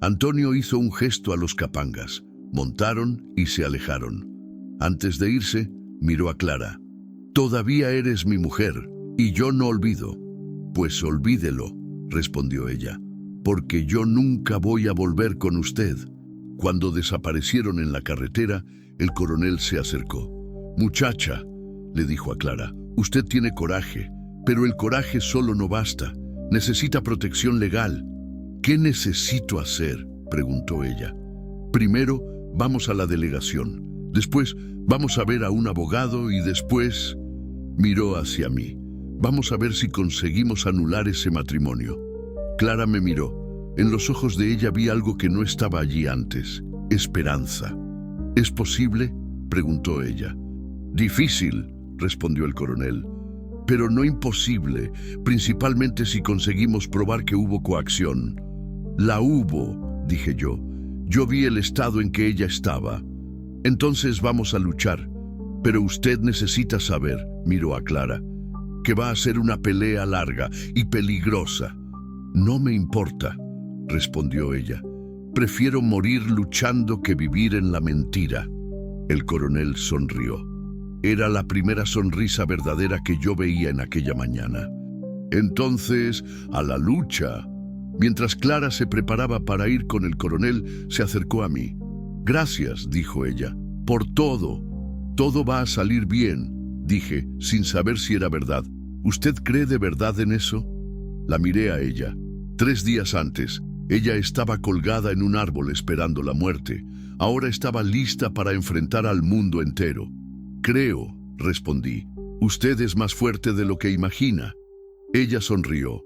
Antonio hizo un gesto a los capangas. Montaron y se alejaron. Antes de irse, miró a Clara. «Todavía eres mi mujer, y yo no olvido». «Pues olvídelo», respondió ella, «porque yo nunca voy a volver con usted». Cuando desaparecieron en la carretera, el coronel se acercó. «Muchacha», le dijo a Clara, «usted tiene coraje, pero el coraje solo no basta. Necesita protección legal». «¿Qué necesito hacer?», preguntó ella. «Primero, vamos a la delegación. Después, vamos a ver a un abogado y después...» Miró hacia mí. «Vamos a ver si conseguimos anular ese matrimonio». Clara me miró. En los ojos de ella vi algo que no estaba allí antes. Esperanza. «¿Es posible?», preguntó ella. «Difícil», respondió el coronel, «pero no imposible, principalmente si conseguimos probar que hubo coacción». «La hubo», dije yo. «Yo vi el estado en que ella estaba». «Entonces vamos a luchar. Pero usted necesita saber», miró a Clara, «que va a ser una pelea larga y peligrosa». «No me importa», respondió ella. «Prefiero morir luchando que vivir en la mentira». El coronel sonrió. Era la primera sonrisa verdadera que yo veía en aquella mañana. «Entonces, a la lucha». Mientras Clara se preparaba para ir con el coronel, se acercó a mí. «Gracias», dijo ella, «por todo». «Todo va a salir bien», dije, sin saber si era verdad. «¿Usted cree de verdad en eso?». La miré a ella. 3 días antes, ella estaba colgada en un árbol esperando la muerte. Ahora estaba lista para enfrentar al mundo entero. Creo, respondí. Usted es más fuerte de lo que imagina. Ella sonrió.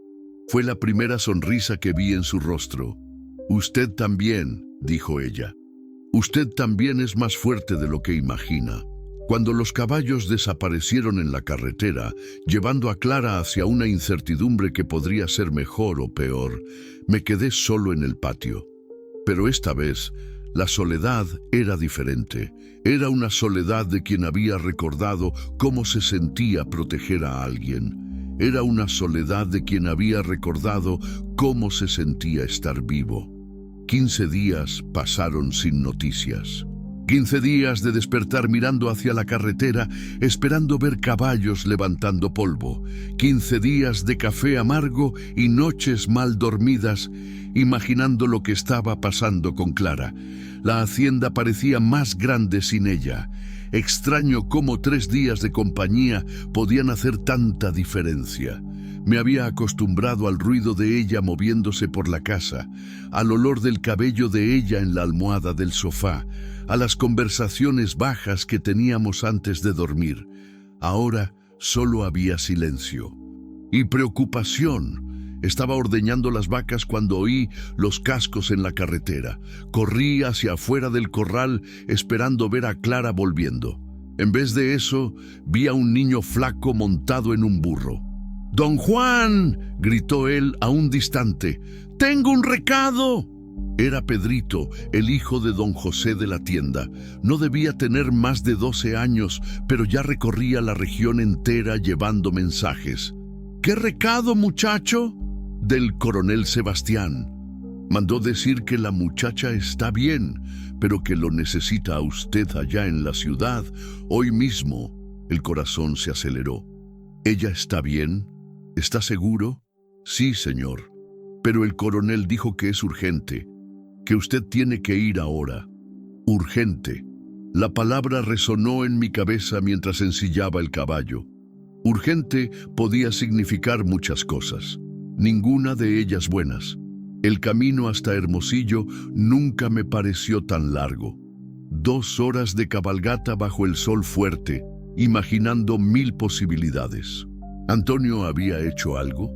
Fue la primera sonrisa que vi en su rostro. Usted también, dijo ella. Usted también es más fuerte de lo que imagina. Cuando los caballos desaparecieron en la carretera, llevando a Clara hacia una incertidumbre que podría ser mejor o peor, me quedé solo en el patio. Pero esta vez, la soledad era diferente. Era una soledad de quien había recordado cómo se sentía proteger a alguien. Era una soledad de quien había recordado cómo se sentía estar vivo. 15 días pasaron sin noticias. 15 días de despertar mirando hacia la carretera, esperando ver caballos levantando polvo. 15 días de café amargo y noches mal dormidas, imaginando lo que estaba pasando con Clara. La hacienda parecía más grande sin ella. Extraño cómo 3 días de compañía podían hacer tanta diferencia. Me había acostumbrado al ruido de ella moviéndose por la casa, al olor del cabello de ella en la almohada del sofá, a las conversaciones bajas que teníamos antes de dormir. Ahora solo había silencio y preocupación. Estaba ordeñando las vacas cuando oí los cascos en la carretera. Corrí hacia afuera del corral esperando ver a Clara volviendo. En vez de eso, vi a un niño flaco montado en un burro. «¡Don Juan!», gritó él aún distante. «¡Tengo un recado!». Era Pedrito, el hijo de don José de la tienda. No debía tener más de 12 años, pero ya recorría la región entera llevando mensajes. «¿Qué recado, muchacho?». «Del coronel Sebastián. Mandó decir que la muchacha está bien, pero que lo necesita a usted allá en la ciudad, hoy mismo». El corazón se aceleró. «¿Ella está bien? ¿Está seguro?». «Sí, señor. Pero el coronel dijo que es urgente, que usted tiene que ir ahora». «Urgente». La palabra resonó en mi cabeza mientras ensillaba el caballo. Urgente podía significar muchas cosas, ninguna de ellas buenas. El camino hasta Hermosillo nunca me pareció tan largo. 2 horas de cabalgata bajo el sol fuerte, imaginando 1000 posibilidades. ¿Antonio había hecho algo?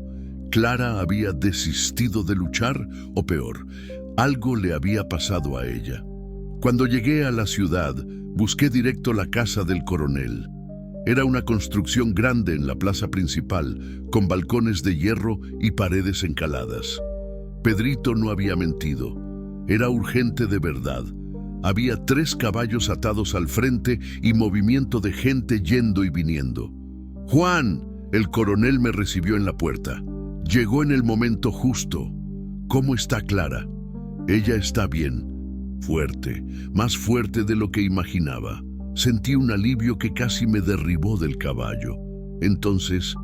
¿Clara había desistido de luchar? O peor, algo le había pasado a ella. Cuando llegué a la ciudad, busqué directo la casa del coronel. Era una construcción grande en la plaza principal, con balcones de hierro y paredes encaladas. Pedrito no había mentido. Era urgente de verdad. Había 3 caballos atados al frente y movimiento de gente yendo y viniendo. «Juan», el coronel me recibió en la puerta. Llegó en el momento justo. «¿Cómo está Clara?». «Ella está bien. Fuerte, más fuerte de lo que imaginaba». Sentí un alivio que casi me derribó del caballo. «Entonces,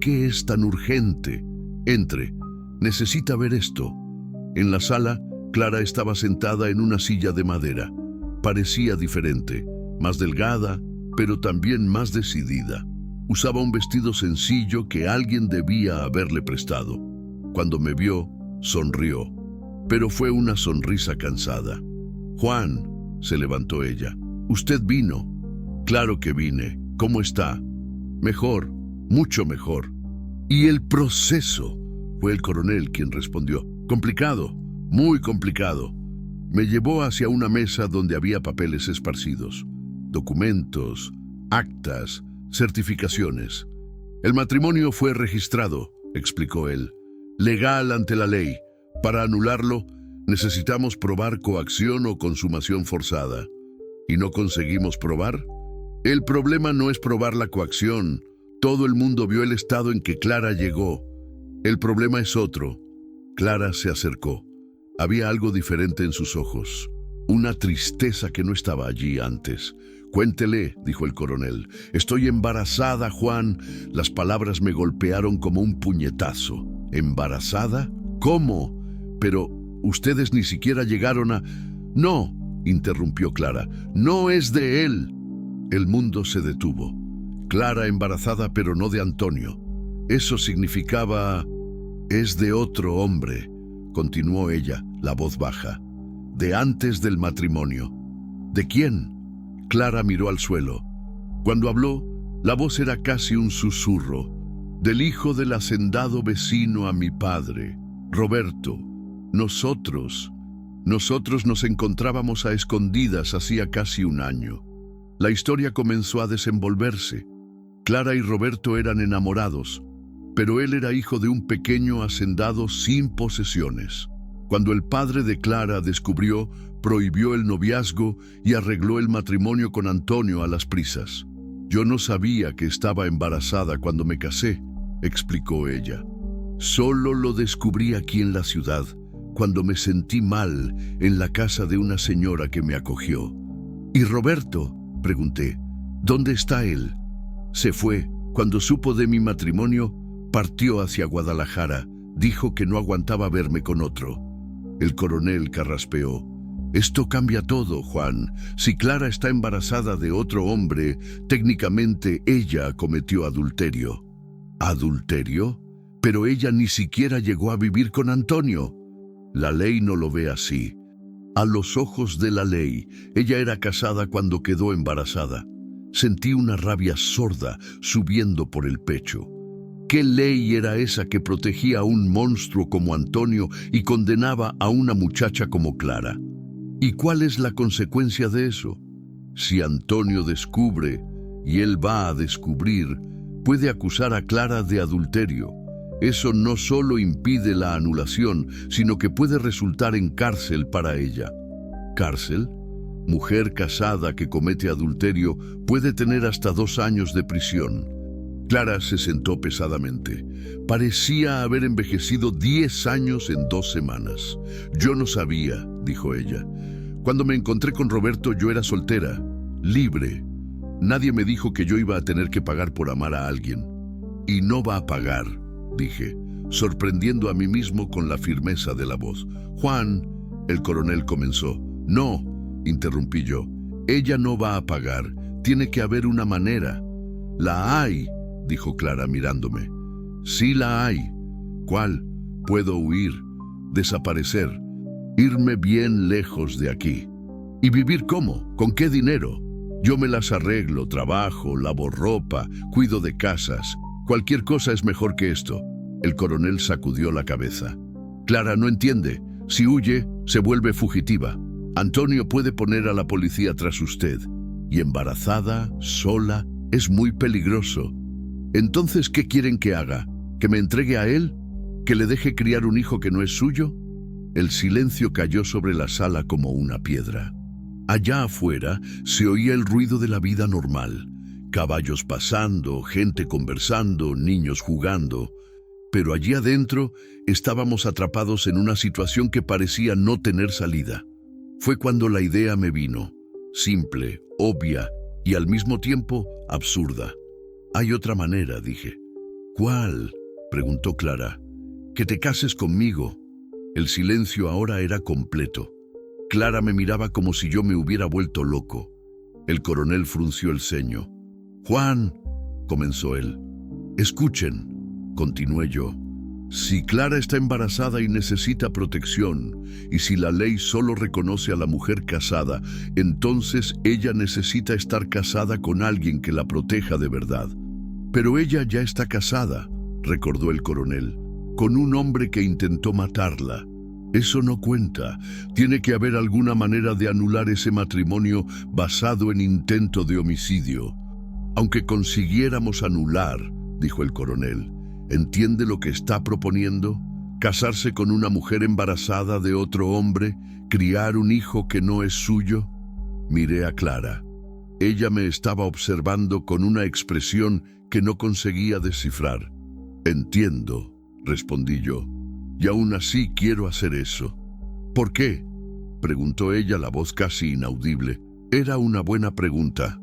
¿qué es tan urgente?». «Entre. Necesita ver esto». En la sala, Clara estaba sentada en una silla de madera. Parecía diferente, más delgada, pero también más decidida. Usaba un vestido sencillo que alguien debía haberle prestado. Cuando me vio, sonrió, pero fue una sonrisa cansada. «Juan», se levantó ella. «¿Usted vino?». «Claro que vine. ¿Cómo está?». «Mejor, mucho mejor». «¿Y el proceso?». Fue el coronel quien respondió. «Complicado, muy complicado». Me llevó hacia una mesa donde había papeles esparcidos. Documentos, actas, certificaciones. «El matrimonio fue registrado», explicó él. «Legal ante la ley. Para anularlo, necesitamos probar coacción o consumación forzada. ¿Y no conseguimos probar?». «El problema no es probar la coacción. Todo el mundo vio el estado en que Clara llegó. El problema es otro». Clara se acercó. Había algo diferente en sus ojos. Una tristeza que no estaba allí antes. «Cuéntele», dijo el coronel. «Estoy embarazada, Juan». Las palabras me golpearon como un puñetazo. «¿Embarazada? ¿Cómo? Pero ustedes ni siquiera llegaron a...». «No», interrumpió Clara. «No es de él». El mundo se detuvo. Clara embarazada, pero no de Antonio. Eso significaba... Es de otro hombre, continuó ella, la voz baja. De antes del matrimonio. ¿De quién? Clara miró al suelo. Cuando habló, la voz era casi un susurro. Del hijo del hacendado vecino a mi padre, Roberto. Nosotros nos encontrábamos a escondidas hacía casi un año. La historia comenzó a desenvolverse. Clara y Roberto eran enamorados, pero él era hijo de un pequeño hacendado sin posesiones. Cuando el padre de Clara descubrió, prohibió el noviazgo y arregló el matrimonio con Antonio a las prisas. Yo no sabía que estaba embarazada cuando me casé, explicó ella. Solo lo descubrí aquí en la ciudad, cuando me sentí mal en la casa de una señora que me acogió. ¿Y Roberto?, pregunté. ¿Dónde está él? Se fue. Cuando supo de mi matrimonio, partió hacia Guadalajara. Dijo que no aguantaba verme con otro. El coronel carraspeó. Esto cambia todo, Juan. Si Clara está embarazada de otro hombre, técnicamente ella cometió adulterio. ¿Adulterio? Pero ella ni siquiera llegó a vivir con Antonio. La ley no lo ve así. A los ojos de la ley, ella era casada cuando quedó embarazada. Sentí una rabia sorda subiendo por el pecho. ¿Qué ley era esa que protegía a un monstruo como Antonio y condenaba a una muchacha como Clara? ¿Y cuál es la consecuencia de eso? Si Antonio descubre, y él va a descubrir, puede acusar a Clara de adulterio. Eso no solo impide la anulación, sino que puede resultar en cárcel para ella. ¿Cárcel? Mujer casada que comete adulterio puede tener hasta 2 años de prisión. Clara se sentó pesadamente. Parecía haber envejecido 10 años en 2 semanas. Yo no sabía, dijo ella. Cuando me encontré con Roberto yo era soltera, libre. Nadie me dijo que yo iba a tener que pagar por amar a alguien. Y no va a pagar, dije, sorprendiendo a mí mismo con la firmeza de la voz. Juan, el coronel comenzó. No, interrumpí yo. Ella no va a pagar. Tiene que haber una manera. La hay, dijo Clara mirándome. Sí la hay. ¿Cuál? Puedo huir, desaparecer, irme bien lejos de aquí. ¿Y vivir cómo? ¿Con qué dinero? Yo me las arreglo, trabajo, lavo ropa, cuido de casas. Cualquier cosa es mejor que esto. El coronel sacudió la cabeza. Clara no entiende. Si huye, se vuelve fugitiva. Antonio puede poner a la policía tras usted. Y embarazada, sola, es muy peligroso. Entonces, ¿qué quieren que haga? ¿Que me entregue a él? ¿Que le deje criar un hijo que no es suyo? El silencio cayó sobre la sala como una piedra. Allá afuera se oía el ruido de la vida normal. Caballos pasando, gente conversando, niños jugando. Pero allí adentro estábamos atrapados en una situación que parecía no tener salida. Fue cuando la idea me vino, simple, obvia y al mismo tiempo absurda. Hay otra manera, dije. ¿Cuál?, preguntó Clara. Que te cases conmigo. El silencio ahora era completo. Clara me miraba como si yo me hubiera vuelto loco. El coronel frunció el ceño. Juan, comenzó él. Escuchen, continué yo. Si Clara está embarazada y necesita protección, y si la ley solo reconoce a la mujer casada, entonces ella necesita estar casada con alguien que la proteja de verdad. Pero ella ya está casada, recordó el coronel, con un hombre que intentó matarla. Eso no cuenta. Tiene que haber alguna manera de anular ese matrimonio basado en intento de homicidio. Aunque consiguiéramos anular, dijo el coronel, ¿entiende lo que está proponiendo? ¿Casarse con una mujer embarazada de otro hombre? ¿Criar un hijo que no es suyo? Miré a Clara. Ella me estaba observando con una expresión que no conseguía descifrar. Entiendo, respondí yo, y aún así quiero hacer eso. ¿Por qué?, preguntó ella, la voz casi inaudible. Era una buena pregunta.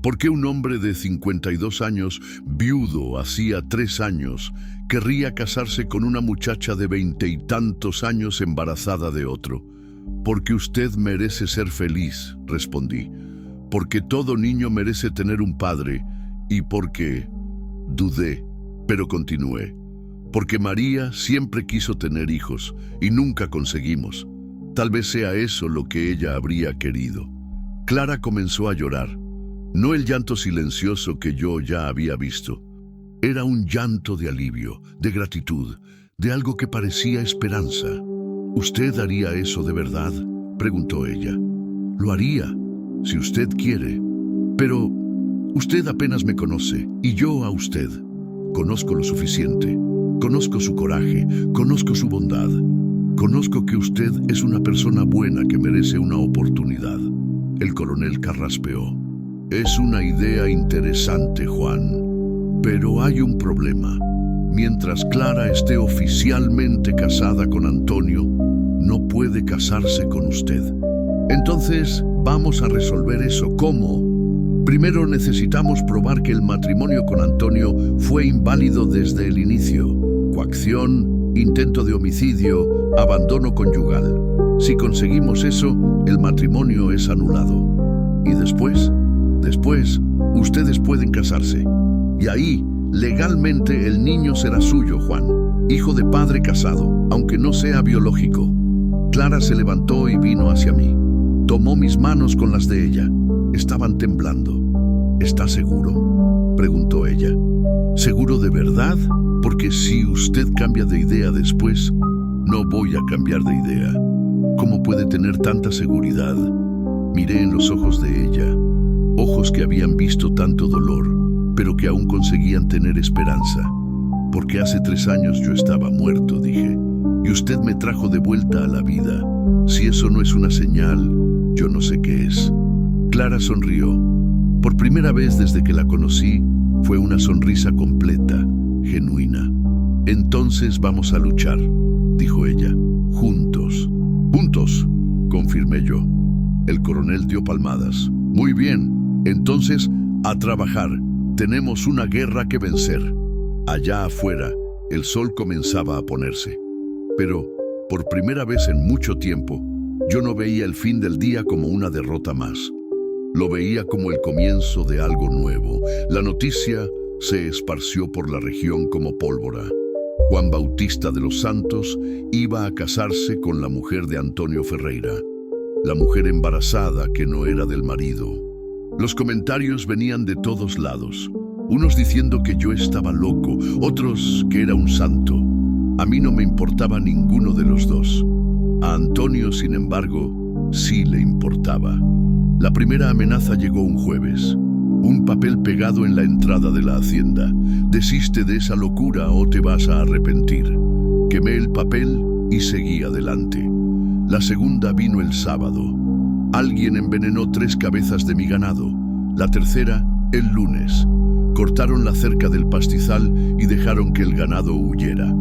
¿Por qué un hombre de 52 años, viudo hacía 3 años, querría casarse con una muchacha de 20 y tantos años embarazada de otro? Porque usted merece ser feliz, respondí. Porque todo niño merece tener un padre, y porque... Dudé, pero continué. Porque María siempre quiso tener hijos y nunca conseguimos. Tal vez sea eso lo que ella habría querido. Clara comenzó a llorar. No el llanto silencioso que yo ya había visto. Era un llanto de alivio, de gratitud, de algo que parecía esperanza. ¿Usted haría eso de verdad?, preguntó ella. Lo haría, si usted quiere. Pero usted apenas me conoce, y yo a usted. Conozco lo suficiente. Conozco su coraje, conozco su bondad. Conozco que usted es una persona buena que merece una oportunidad. El coronel carraspeó. Es una idea interesante, Juan. Pero hay un problema. Mientras Clara esté oficialmente casada con Antonio, no puede casarse con usted. Entonces, vamos a resolver eso. ¿Cómo? Primero necesitamos probar que el matrimonio con Antonio fue inválido desde el inicio. Coacción, intento de homicidio, abandono conyugal. Si conseguimos eso, el matrimonio es anulado. Y después, ustedes pueden casarse. Y ahí, legalmente, el niño será suyo, Juan, hijo de padre casado, aunque no sea biológico. Clara se levantó y vino hacia mí. Tomó mis manos con las de ella. Estaban temblando. ¿Está seguro?, preguntó ella. ¿Seguro de verdad? Porque si usted cambia de idea después, no voy a cambiar de idea. ¿Cómo puede tener tanta seguridad? Miré en los ojos de ella, ojos que habían visto tanto dolor, pero que aún conseguían tener esperanza. Porque hace 3 años yo estaba muerto, dije, y usted me trajo de vuelta a la vida. Si eso no es una señal, yo no sé qué es. Clara sonrió. Por primera vez desde que la conocí, fue una sonrisa completa, genuina. Entonces vamos a luchar, dijo ella. Juntos. Juntos, confirmé yo. El coronel dio palmadas. Muy bien, entonces, a trabajar. Tenemos una guerra que vencer. Allá afuera, el sol comenzaba a ponerse. Pero, por primera vez en mucho tiempo, yo no veía el fin del día como una derrota más. Lo veía como el comienzo de algo nuevo. La noticia se esparció por la región como pólvora. Juan Bautista de los Santos iba a casarse con la mujer de Antonio Ferreira, la mujer embarazada que no era del marido. Los comentarios venían de todos lados, unos diciendo que yo estaba loco, otros que era un santo. A mí no me importaba ninguno de los dos. A Antonio, sin embargo, sí le importaba. La primera amenaza llegó un jueves. Un papel pegado en la entrada de la hacienda. Desiste de esa locura o te vas a arrepentir. Quemé el papel y seguí adelante. La segunda vino el sábado. Alguien envenenó 3 cabezas de mi ganado. La tercera, el lunes. Cortaron la cerca del pastizal y dejaron que el ganado huyera.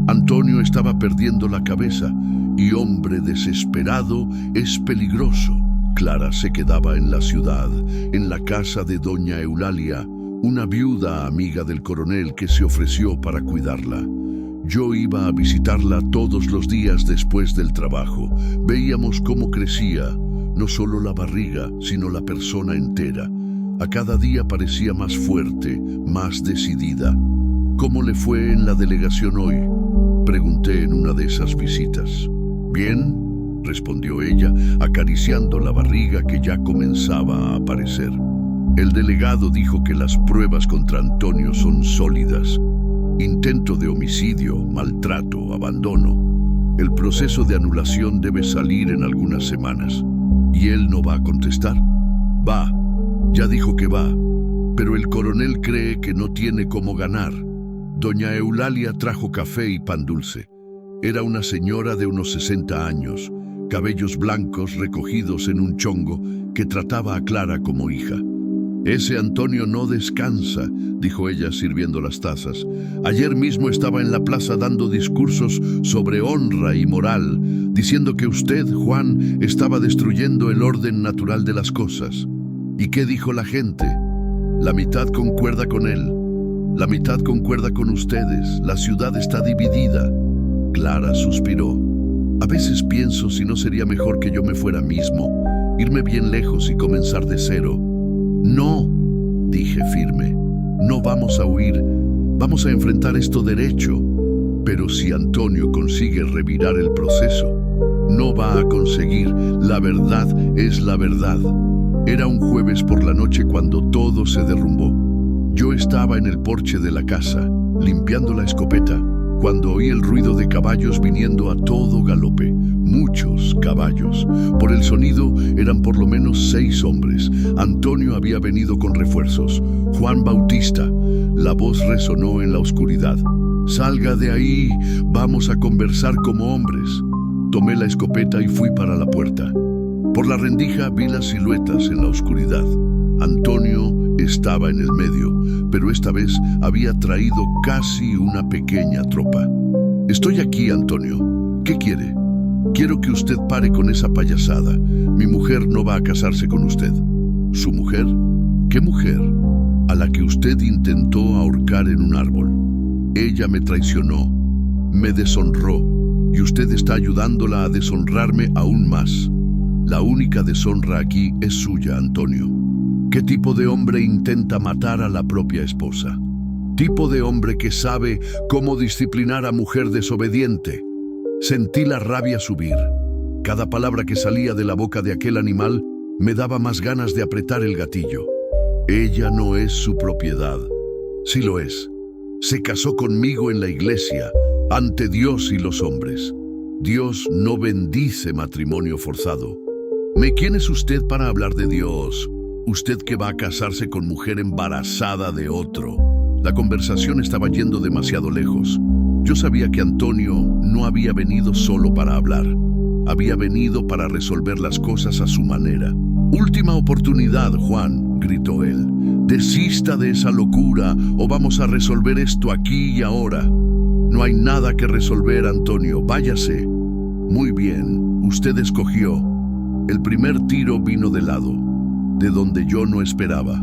Antonio estaba perdiendo la cabeza y hombre desesperado es peligroso. Clara se quedaba en la ciudad, en la casa de doña Eulalia, una viuda amiga del coronel que se ofreció para cuidarla. Yo iba a visitarla todos los días después del trabajo. Veíamos cómo crecía, no solo la barriga, sino la persona entera. A cada día parecía más fuerte, más decidida. ¿Cómo le fue en la delegación hoy?, pregunté en una de esas visitas. Bien, respondió ella, acariciando la barriga que ya comenzaba a aparecer. El delegado dijo que las pruebas contra Antonio son sólidas. Intento de homicidio, maltrato, abandono. El proceso de anulación debe salir en algunas semanas. ¿Y él no va a contestar? Va, ya dijo que va, pero el coronel cree que no tiene cómo ganar. Doña Eulalia trajo café y pan dulce. Era una señora de unos 60 años, cabellos blancos recogidos en un chongo, que trataba a Clara como hija. Ese Antonio no descansa, dijo ella sirviendo las tazas. Ayer mismo estaba en la plaza dando discursos sobre honra y moral, diciendo que usted, Juan, estaba destruyendo el orden natural de las cosas. ¿Y qué dijo la gente? La mitad concuerda con él. La mitad concuerda con ustedes. La ciudad está dividida. Clara suspiró. A veces pienso si no sería mejor que yo me fuera mismo, irme bien lejos y comenzar de cero. No, dije firme. No vamos a huir. Vamos a enfrentar esto derecho. Pero si Antonio consigue revirar el proceso, no va a conseguir. La verdad es la verdad. Era un jueves por la noche cuando todo se derrumbó. Yo estaba en el porche de la casa, limpiando la escopeta, cuando oí el ruido de caballos viniendo a todo galope. Muchos caballos. Por el sonido eran por lo menos 6 hombres. Antonio había venido con refuerzos. Juan Bautista. La voz resonó en la oscuridad. «Salga de ahí, vamos a conversar como hombres». Tomé la escopeta y fui para la puerta. Por la rendija vi las siluetas en la oscuridad. Antonio estaba en el medio, pero esta vez había traído casi una pequeña tropa. «Estoy aquí, Antonio. ¿Qué quiere?» «Quiero que usted pare con esa payasada. Mi mujer no va a casarse con usted». «¿Su mujer? ¿Qué mujer?» «A la que usted intentó ahorcar en un árbol. Ella me traicionó, me deshonró, y usted está ayudándola a deshonrarme aún más. La única deshonra aquí es suya, Antonio. ¿Qué tipo de hombre intenta matar a la propia esposa? Tipo de hombre que sabe cómo disciplinar a mujer desobediente». Sentí la rabia subir. Cada palabra que salía de la boca de aquel animal me daba más ganas de apretar el gatillo. Ella no es su propiedad. Sí lo es. Se casó conmigo en la iglesia, ante Dios y los hombres. Dios no bendice matrimonio forzado. ¿Quién es usted para hablar de Dios? Usted que va a casarse con mujer embarazada de otro. La conversación estaba yendo demasiado lejos. Yo sabía que Antonio no había venido solo para hablar. Había venido para resolver las cosas a su manera. «Última oportunidad, Juan», gritó él. «Desista de esa locura o vamos a resolver esto aquí y ahora». «No hay nada que resolver, Antonio. Váyase». «Muy bien, usted escogió». El primer tiro vino de lado, de donde yo no esperaba.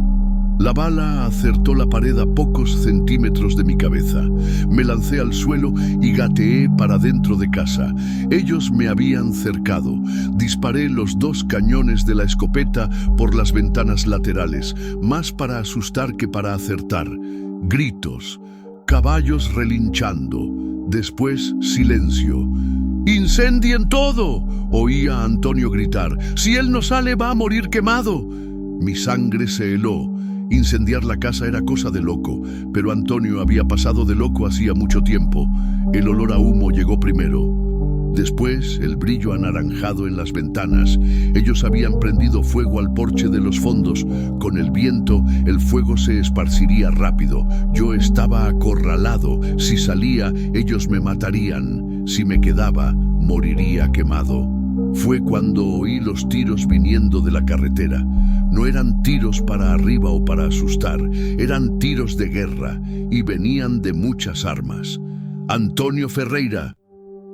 La bala acertó la pared a pocos centímetros de mi cabeza. Me lancé al suelo y gateé para dentro de casa. Ellos me habían cercado. Disparé los 2 cañones de la escopeta por las ventanas laterales, más para asustar que para acertar. Gritos, caballos relinchando, después silencio. «¡Incendien todo!», oía a Antonio gritar. «Si él no sale, va a morir quemado». Mi sangre se heló. Incendiar la casa era cosa de loco, pero Antonio había pasado de loco hacía mucho tiempo. El olor a humo llegó primero. Después, el brillo anaranjado en las ventanas. Ellos habían prendido fuego al porche de los fondos. Con el viento, el fuego se esparciría rápido. Yo estaba acorralado. Si salía, ellos me matarían. Si me quedaba, moriría quemado. Fue cuando oí los tiros viniendo de la carretera. No eran tiros para arriba o para asustar, eran tiros de guerra y venían de muchas armas. «Antonio Ferreira»,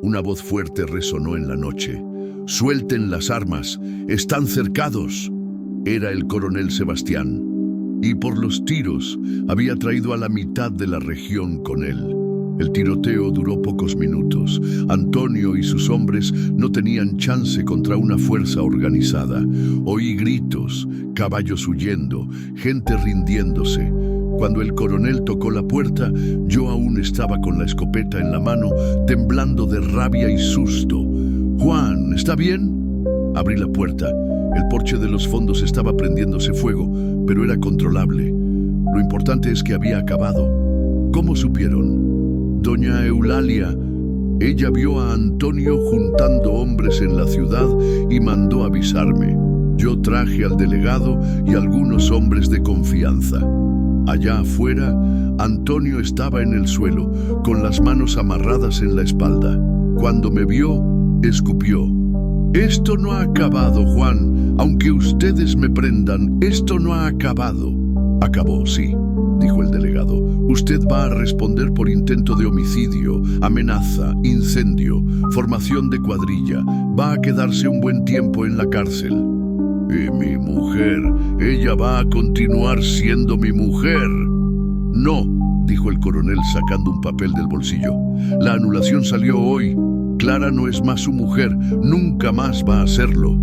una voz fuerte resonó en la noche. «Suelten las armas, están cercados». Era el coronel Sebastián, y por los tiros había traído a la mitad de la región con él. El tiroteo duró pocos minutos. Antonio y sus hombres no tenían chance contra una fuerza organizada. Oí gritos, caballos huyendo, gente rindiéndose. Cuando el coronel tocó la puerta, yo aún estaba con la escopeta en la mano, temblando de rabia y susto. «Juan, ¿está bien?» Abrí la puerta. El porche de los fondos estaba prendiéndose fuego, pero era controlable. Lo importante es que había acabado. ¿Cómo supieron? Doña Eulalia. Ella vio a Antonio juntando hombres en la ciudad y mandó avisarme. Yo traje al delegado y algunos hombres de confianza. Allá afuera, Antonio estaba en el suelo, con las manos amarradas en la espalda. Cuando me vio, escupió. «Esto no ha acabado, Juan. Aunque ustedes me prendan, esto no ha acabado». «Acabó, sí», dijo el delegado. «Usted va a responder por intento de homicidio, amenaza, incendio, formación de cuadrilla. Va a quedarse un buen tiempo en la cárcel». «¿Y mi mujer? Ella va a continuar siendo mi mujer». «No», dijo el coronel sacando un papel del bolsillo. «La anulación salió hoy. Clara no es más su mujer. Nunca más va a serlo».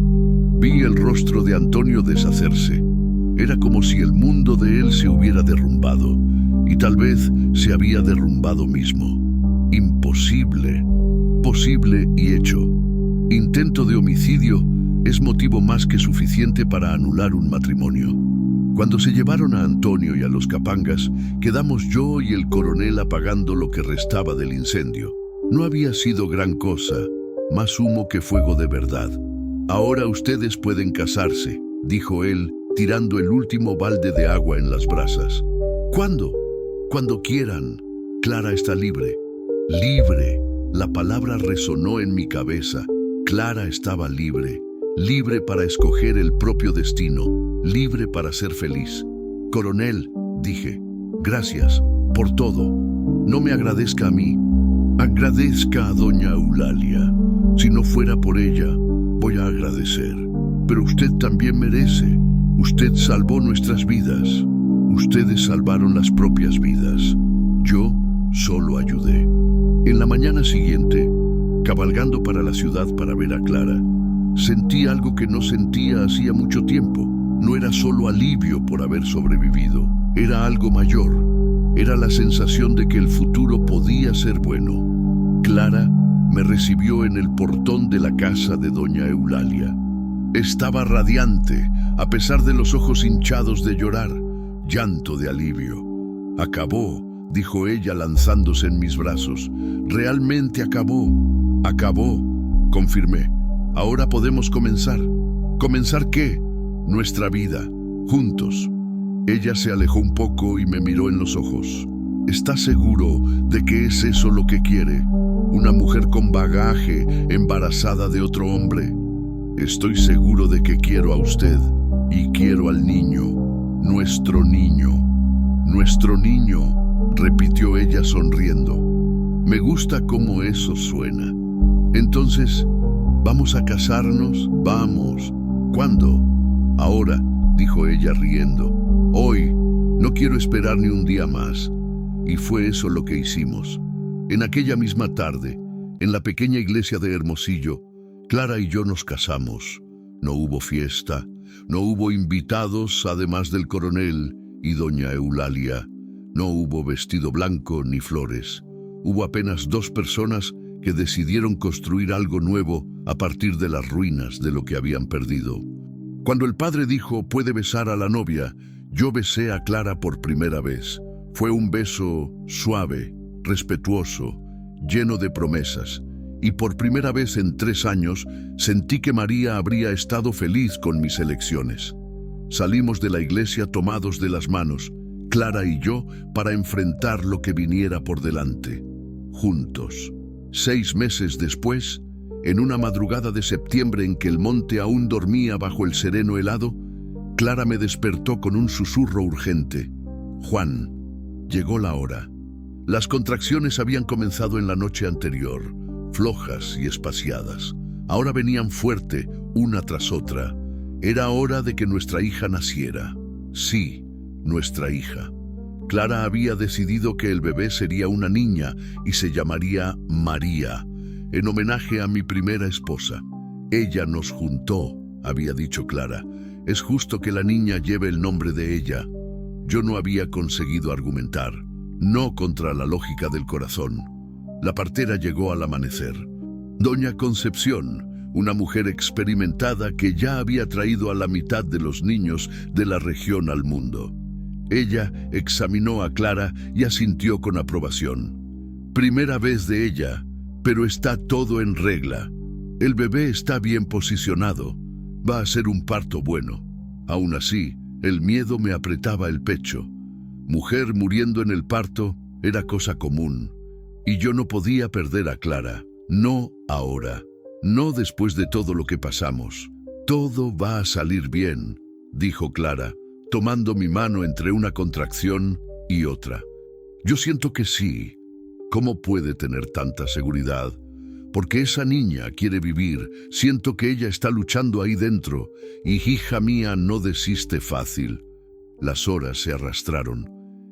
Vi el rostro de Antonio deshacerse. Era como si el mundo de él se hubiera derrumbado, y tal vez se había derrumbado mismo. Imposible. Posible y hecho. Intento de homicidio es motivo más que suficiente para anular un matrimonio. Cuando se llevaron a Antonio y a los Capangas, quedamos yo y el coronel apagando lo que restaba del incendio. No había sido gran cosa, más humo que fuego de verdad. Ahora ustedes pueden casarse, dijo él, tirando el último balde de agua en las brasas. ¿Cuándo? Cuando quieran. Clara está libre. Libre. La palabra resonó en mi cabeza. Clara estaba libre. Libre para escoger el propio destino. Libre para ser feliz. Coronel, dije, gracias por todo. No me agradezca a mí. Agradezca a doña Eulalia. Si no fuera por ella, voy a agradecer. Pero usted también merece. Usted salvó nuestras vidas. Ustedes salvaron las propias vidas. Yo solo ayudé. En la mañana siguiente, cabalgando para la ciudad para ver a Clara, sentí algo que no sentía hacía mucho tiempo. No era solo alivio por haber sobrevivido. Era algo mayor. Era la sensación de que el futuro podía ser bueno. Clara me recibió en el portón de la casa de doña Eulalia. Estaba radiante, a pesar de los ojos hinchados de llorar, llanto de alivio. Acabó, dijo ella lanzándose en mis brazos. Realmente acabó. Acabó, confirmé. Ahora podemos comenzar. ¿Comenzar qué? Nuestra vida, juntos. Ella se alejó un poco y me miró en los ojos. ¿Está seguro de que es eso lo que quiere? Una mujer con bagaje, embarazada de otro hombre. Estoy seguro de que quiero a usted y quiero al niño, nuestro niño. Nuestro niño, repitió ella sonriendo. Me gusta cómo eso suena. Entonces, ¿vamos a casarnos? Vamos. ¿Cuándo? Ahora, dijo ella riendo. Hoy, no quiero esperar ni un día más. Y fue eso lo que hicimos. En aquella misma tarde, en la pequeña iglesia de Hermosillo, Clara y yo nos casamos. No hubo fiesta, no hubo invitados además del coronel y doña Eulalia. No hubo vestido blanco ni flores. Hubo apenas 2 personas que decidieron construir algo nuevo a partir de las ruinas de lo que habían perdido. Cuando el padre dijo, puede besar a la novia, yo besé a Clara por primera vez. Fue un beso suave, respetuoso, lleno de promesas. Y por primera vez en 3 años sentí que María habría estado feliz con mis elecciones. Salimos de la iglesia tomados de las manos, Clara y yo, para enfrentar lo que viniera por delante. Juntos. 6 meses después, en una madrugada de septiembre en que el monte aún dormía bajo el sereno helado, Clara me despertó con un susurro urgente. Juan, llegó la hora. Las contracciones habían comenzado en la noche anterior, flojas y espaciadas. Ahora venían fuerte, una tras otra. Era hora de que nuestra hija naciera. Sí, nuestra hija. Clara había decidido que el bebé sería una niña y se llamaría María, en homenaje a mi primera esposa. Ella nos juntó, había dicho Clara. Es justo que la niña lleve el nombre de ella. Yo no había conseguido argumentar, no contra la lógica del corazón. La partera llegó al amanecer. Doña Concepción, una mujer experimentada que ya había traído a la mitad de los niños de la región al mundo. Ella examinó a Clara y asintió con aprobación. Primera vez de ella, pero está todo en regla. El bebé está bien posicionado. Va a ser un parto bueno. Aún así, el miedo me apretaba el pecho. Mujer muriendo en el parto era cosa común. Y yo no podía perder a Clara. No ahora. No después de todo lo que pasamos. Todo va a salir bien, dijo Clara, tomando mi mano entre una contracción y otra. Yo siento que sí. ¿Cómo puede tener tanta seguridad? Porque esa niña quiere vivir. Siento que ella está luchando ahí dentro. Y hija mía no desiste fácil. Las horas se arrastraron.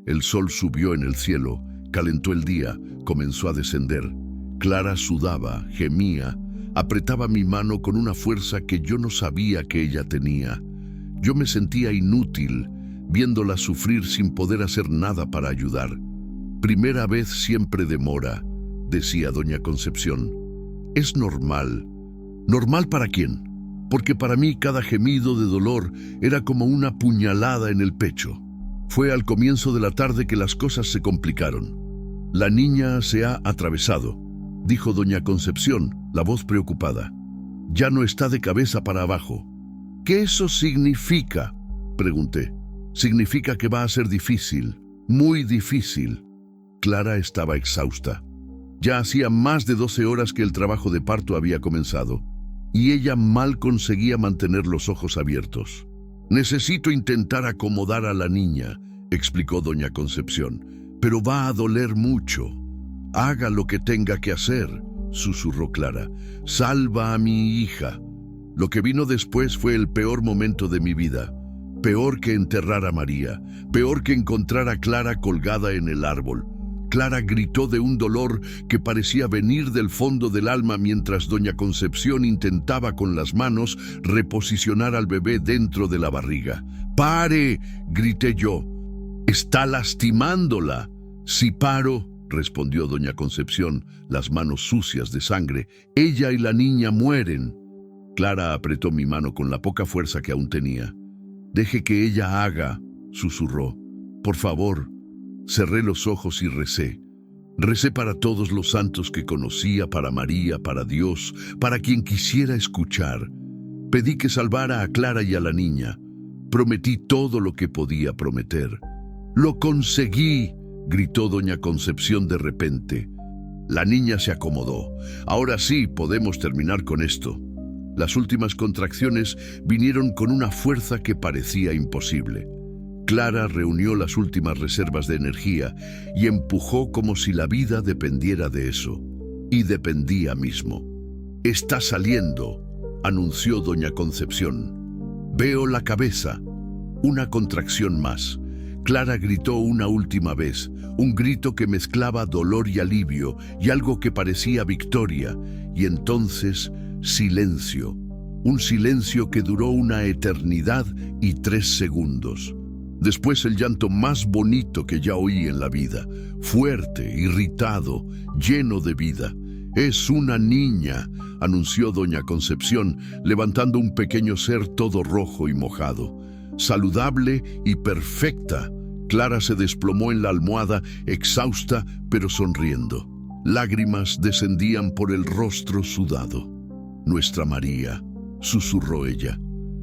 El sol subió en el cielo. Calentó el día, comenzó a descender. Clara sudaba, gemía, apretaba mi mano con una fuerza que yo no sabía que ella tenía. Yo me sentía inútil, viéndola sufrir sin poder hacer nada para ayudar. Primera vez siempre demora. decía doña Concepción. Es normal. ¿Normal para quién? Porque para mí cada gemido de dolor era como una puñalada en el pecho. Fue al comienzo de la tarde que las cosas se complicaron. La niña se ha atravesado, dijo doña Concepción, la voz preocupada. Ya no está de cabeza para abajo. ¿Qué eso significa?, pregunté. Significa que va a ser difícil, muy difícil. Clara estaba exhausta. Ya hacía más de 12 horas que el trabajo de parto había comenzado, y ella mal conseguía mantener los ojos abiertos. Necesito intentar acomodar a la niña, explicó doña Concepción, pero va a doler mucho. Haga lo que tenga que hacer, susurró Clara. Salva a mi hija. Lo que vino después fue el peor momento de mi vida. Peor que enterrar a María, peor que encontrar a Clara colgada en el árbol. Clara gritó de un dolor que parecía venir del fondo del alma mientras doña Concepción intentaba con las manos reposicionar al bebé dentro de la barriga. ¡Pare!, grité yo. ¡Está lastimándola! Si paro, respondió doña Concepción, las manos sucias de sangre, ella y la niña mueren. Clara apretó mi mano con la poca fuerza que aún tenía. Deje que ella haga, susurró. Por favor. Cerré los ojos y recé. Recé para todos los santos que conocía, para María, para Dios, para quien quisiera escuchar. Pedí que salvara a Clara y a la niña. Prometí todo lo que podía prometer. ¡Lo conseguí!, gritó doña Concepción de repente. La niña se acomodó. Ahora sí podemos terminar con esto. Las últimas contracciones vinieron con una fuerza que parecía imposible. Clara reunió las últimas reservas de energía y empujó como si la vida dependiera de eso. Y dependía mismo. «Está saliendo», anunció doña Concepción. «Veo la cabeza». Una contracción más. Clara gritó una última vez, un grito que mezclaba dolor y alivio y algo que parecía victoria. Y entonces, silencio. Un silencio que duró una eternidad y 3 segundos. Después el llanto más bonito que ya oí en la vida, fuerte, irritado, lleno de vida. «Es una niña», anunció doña Concepción, levantando un pequeño ser todo rojo y mojado. Saludable y perfecta. Clara se desplomó en la almohada, exhausta pero sonriendo. Lágrimas descendían por el rostro sudado. «Nuestra María», susurró ella.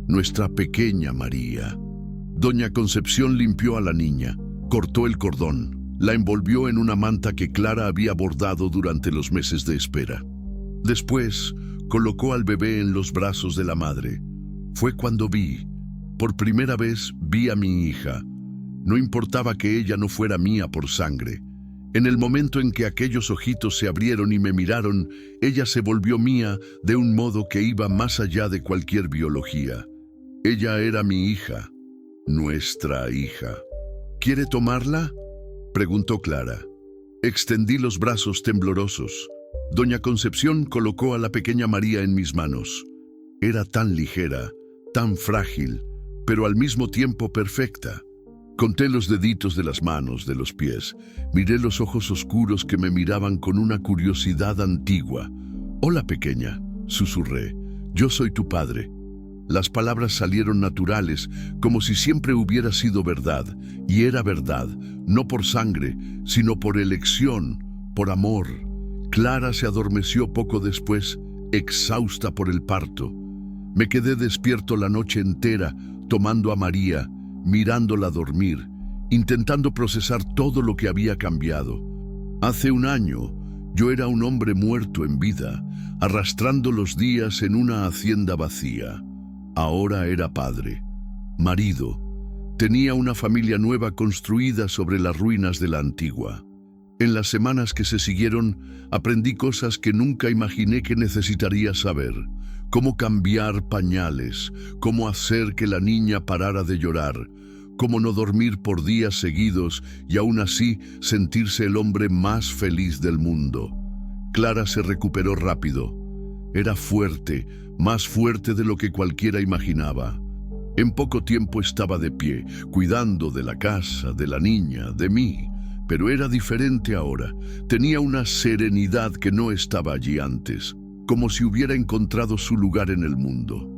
«Nuestra pequeña María». Doña Concepción limpió a la niña, cortó el cordón, la envolvió en una manta que Clara había bordado durante los meses de espera. Después, colocó al bebé en los brazos de la madre. Fue cuando por primera vez vi a mi hija. No importaba que ella no fuera mía por sangre. En el momento en que aquellos ojitos se abrieron y me miraron, ella se volvió mía de un modo que iba más allá de cualquier biología. Ella era mi hija. Nuestra hija. ¿Quiere tomarla?, preguntó Clara. Extendí los brazos temblorosos. Doña Concepción colocó a la pequeña María en mis manos. Era tan ligera, tan frágil, pero al mismo tiempo perfecta. Conté los deditos de las manos, de los pies. Miré los ojos oscuros que me miraban con una curiosidad antigua. «Hola, pequeña», susurré. «Yo soy tu padre». Las palabras salieron naturales, como si siempre hubiera sido verdad, y era verdad, no por sangre, sino por elección, por amor. Clara se adormeció poco después, exhausta por el parto. Me quedé despierto la noche entera, tomando a María, mirándola dormir, intentando procesar todo lo que había cambiado. Hace un año, yo era un hombre muerto en vida, arrastrando los días en una hacienda vacía. Ahora era padre, marido. Tenía una familia nueva construida sobre las ruinas de la antigua. En las semanas que se siguieron, aprendí cosas que nunca imaginé que necesitaría saber. Cómo cambiar pañales, cómo hacer que la niña parara de llorar, cómo no dormir por días seguidos y aún así sentirse el hombre más feliz del mundo. Clara se recuperó rápido. Era fuerte, más fuerte de lo que cualquiera imaginaba. En poco tiempo estaba de pie, cuidando de la casa, de la niña, de mí. pero era diferente ahora. Tenía una serenidad que no estaba allí antes, como si hubiera encontrado su lugar en el mundo.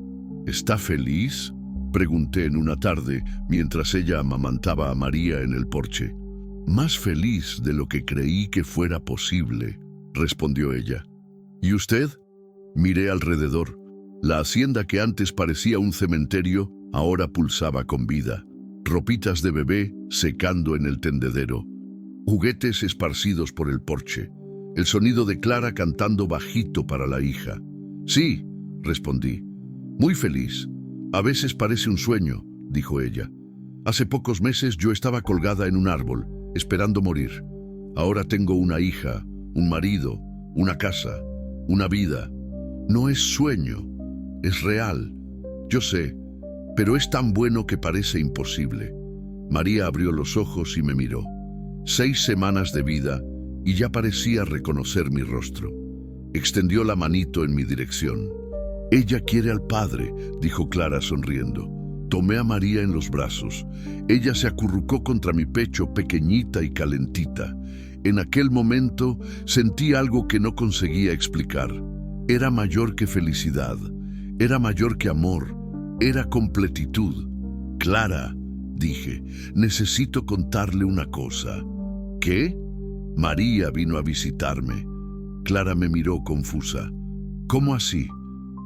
¿Está feliz?, pregunté en una tarde mientras ella amamantaba a María en el porche. Más feliz de lo que creí que fuera posible, respondió ella. ¿Y usted? Miré alrededor. La hacienda que antes parecía un cementerio, ahora pulsaba con vida. Ropitas de bebé secando en el tendedero. Juguetes esparcidos por el porche. El sonido de Clara cantando bajito para la hija. Sí, respondí. Muy feliz. A veces parece un sueño, dijo ella. Hace pocos meses yo estaba colgada en un árbol, esperando morir. Ahora tengo una hija, un marido, una casa, una vida. No es sueño, es real. Yo sé, pero es tan bueno que parece imposible. María abrió los ojos y me miró. 6 semanas de vida y ya parecía reconocer mi rostro. Extendió la manito en mi dirección. Ella quiere al padre, dijo Clara sonriendo. Tomé a María en los brazos. Ella se acurrucó contra mi pecho, pequeñita y calentita. En aquel momento sentí algo que no conseguía explicar. Era mayor que felicidad, era mayor que amor, era completitud. Clara, dije, necesito contarle una cosa. ¿Qué? María vino a visitarme. Clara me miró confusa. ¿Cómo así?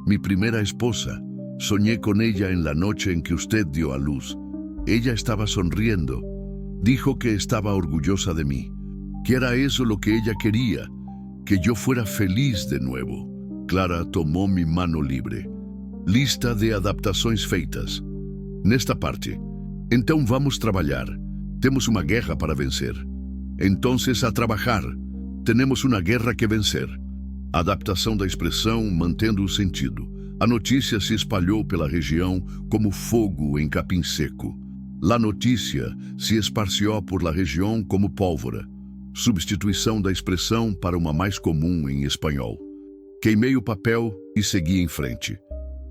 Mi primera esposa. Soñé con ella en la noche en que usted dio a luz. Ella estaba sonriendo. Dijo que estaba orgullosa de mí, que era eso lo que ella quería, que yo fuera feliz de nuevo. Clara tomou mi mano livre. Lista de adaptações feitas. Nesta parte. Então vamos trabalhar. Temos uma guerra para vencer. Entonces a trabalhar. Tenemos uma guerra que vencer. Adaptação da expressão mantendo o sentido. A notícia se espalhou pela região como fogo em capim seco. La notícia se esparció por la região como pólvora. Substituição da expressão para uma mais comum em espanhol. Queimei o papel e segui em frente.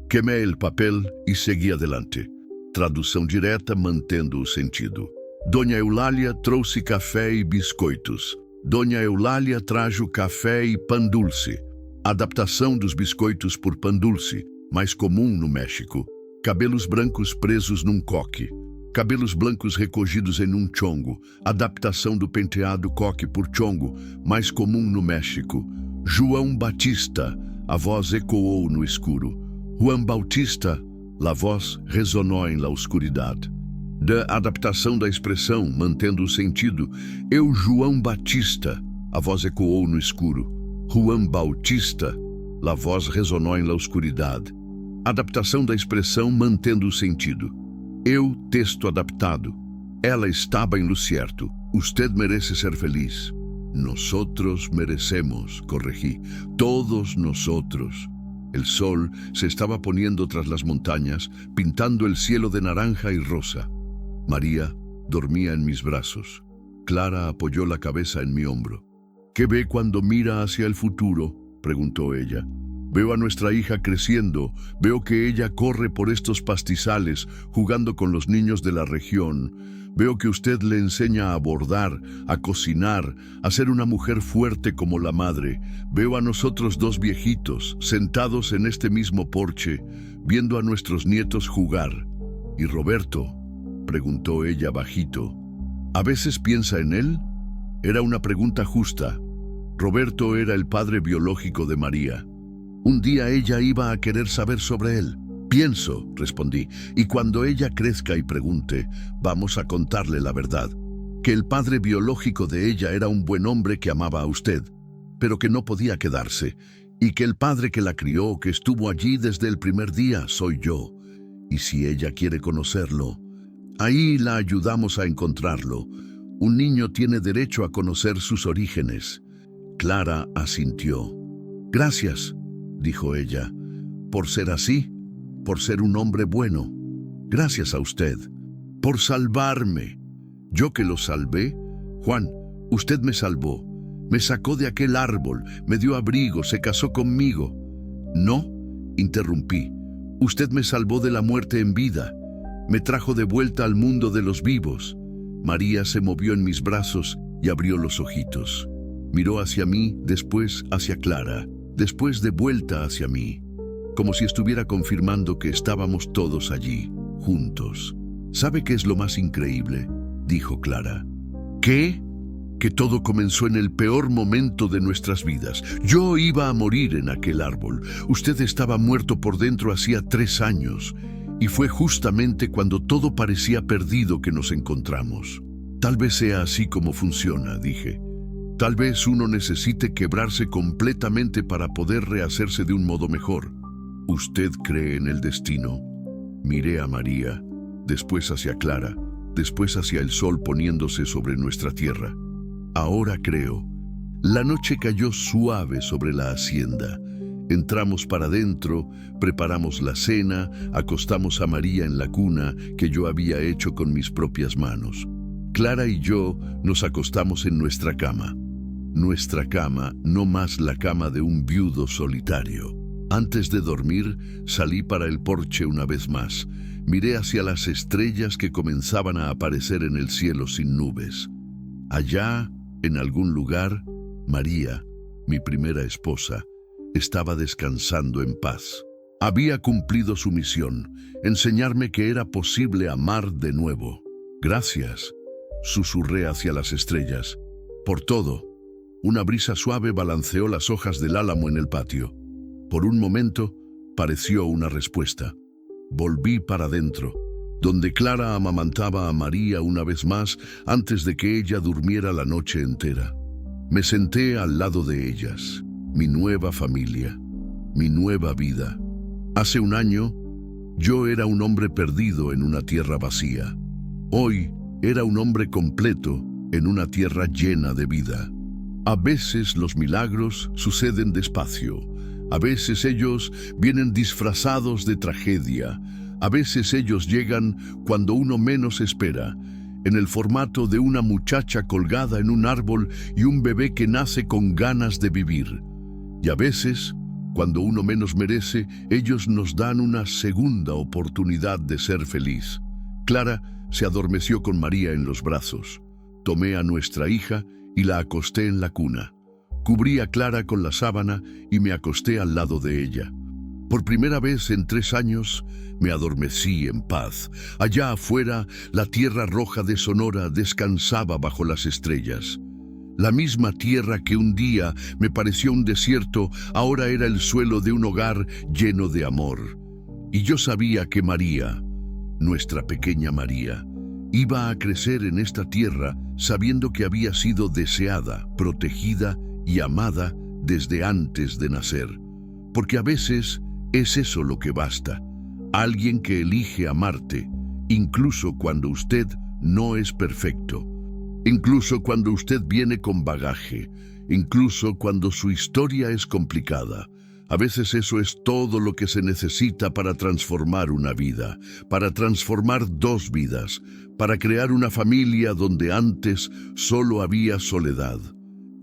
Queimei o papel e segui adelante. Tradução direta mantendo o sentido. Dona Eulália trouxe café e biscoitos. Dona Eulália trajo café e pão dulce. Adaptação dos biscoitos por pão dulce, mais comum no México. Cabelos brancos presos num coque. Cabelos brancos recolhidos em um chongo. Adaptação do penteado coque por chongo, mais comum no México. João Batista, a voz ecoou no escuro. Juan Bautista, a voz resonou em la oscuridade. Da adaptação da expressão, mantendo o sentido, eu João Batista, a voz ecoou no escuro. Juan Bautista, a voz resonou em la oscuridade. Adaptação da expressão, mantendo o sentido. Eu, texto adaptado. Ela estava em lo cierto. Usted merece ser feliz. Nosotros merecemos, corregí. Todos nosotros. El sol se estaba poniendo tras las montañas, pintando el cielo de naranja y rosa. María dormía en mis brazos. Clara apoyó la cabeza en mi hombro. ¿Qué ve cuando mira hacia el futuro?, preguntó ella. Veo a nuestra hija creciendo, veo que ella corre por estos pastizales, jugando con los niños de la región. Veo que usted le enseña a bordar, a cocinar, a ser una mujer fuerte como la madre. Veo a nosotros 2 viejitos, sentados en este mismo porche, viendo a nuestros nietos jugar. ¿Y Roberto?, preguntó ella bajito. ¿A veces piensa en él? Era una pregunta justa. Roberto era el padre biológico de María. Un día ella iba a querer saber sobre él. Pienso, respondí, y cuando ella crezca y pregunte, vamos a contarle la verdad. Que el padre biológico de ella era un buen hombre que amaba a usted, pero que no podía quedarse, y que el padre que la crió, que estuvo allí desde el primer día, soy yo. Y si ella quiere conocerlo, ahí la ayudamos a encontrarlo. Un niño tiene derecho a conocer sus orígenes. Clara asintió. Gracias, dijo ella, por ser así, por ser un hombre bueno. Gracias a usted, por salvarme. Yo que lo salvé. Juan, usted me salvó. Me sacó de aquel árbol, me dio abrigo, se casó conmigo. No, interrumpí. Usted me salvó de la muerte en vida. Me trajo de vuelta al mundo de los vivos. María se movió en mis brazos y abrió los ojitos. Miró hacia mí, después hacia Clara, después de vuelta hacia mí, como si estuviera confirmando que estábamos todos allí, juntos. ¿Sabe qué es lo más increíble?, dijo Clara. ¿Qué? Que todo comenzó en el peor momento de nuestras vidas. Yo iba a morir en aquel árbol. Usted estaba muerto por dentro hacía 3 años. Y fue justamente cuando todo parecía perdido que nos encontramos. Tal vez sea así como funciona, dije. Tal vez uno necesite quebrarse completamente para poder rehacerse de un modo mejor. ¿Usted cree en el destino? Miré a María, después hacia Clara, después hacia el sol poniéndose sobre nuestra tierra. Ahora creo. La noche cayó suave sobre la hacienda. Entramos para adentro, preparamos la cena, acostamos a María en la cuna que yo había hecho con mis propias manos. Clara y yo nos acostamos en nuestra cama. Nuestra cama, no más la cama de un viudo solitario. Antes de dormir, salí para el porche una vez más. Miré hacia las estrellas que comenzaban a aparecer en el cielo sin nubes. Allá, en algún lugar, María, mi primera esposa, estaba descansando en paz. Había cumplido su misión, enseñarme que era posible amar de nuevo. Gracias, susurré hacia las estrellas. Por todo. Una brisa suave balanceó las hojas del álamo en el patio. Por un momento, pareció una respuesta. Volví para adentro, donde Clara amamantaba a María una vez más antes de que ella durmiera la noche entera. Me senté al lado de ellas, mi nueva familia, mi nueva vida. Hace un año, yo era un hombre perdido en una tierra vacía. Hoy, era un hombre completo en una tierra llena de vida. A veces los milagros suceden despacio. A veces ellos vienen disfrazados de tragedia. A veces ellos llegan cuando uno menos espera, en el formato de una muchacha colgada en un árbol y un bebé que nace con ganas de vivir. Y a veces, cuando uno menos merece, ellos nos dan una segunda oportunidad de ser feliz. Clara se adormeció con María en los brazos. Tomé a nuestra hija y la acosté en la cuna. Cubrí a Clara con la sábana y me acosté al lado de ella. Por primera vez en 3 años, me adormecí en paz. Allá afuera, la tierra roja de Sonora descansaba bajo las estrellas. La misma tierra que un día me pareció un desierto, ahora era el suelo de un hogar lleno de amor. Y yo sabía que María, nuestra pequeña María, iba a crecer en esta tierra sabiendo que había sido deseada, protegida y amada desde antes de nacer. Porque a veces es eso lo que basta. Alguien que elige amarte, incluso cuando usted no es perfecto. Incluso cuando usted viene con bagaje. Incluso cuando su historia es complicada. A veces eso es todo lo que se necesita para transformar una vida, para transformar 2 vidas, para crear una familia donde antes solo había soledad.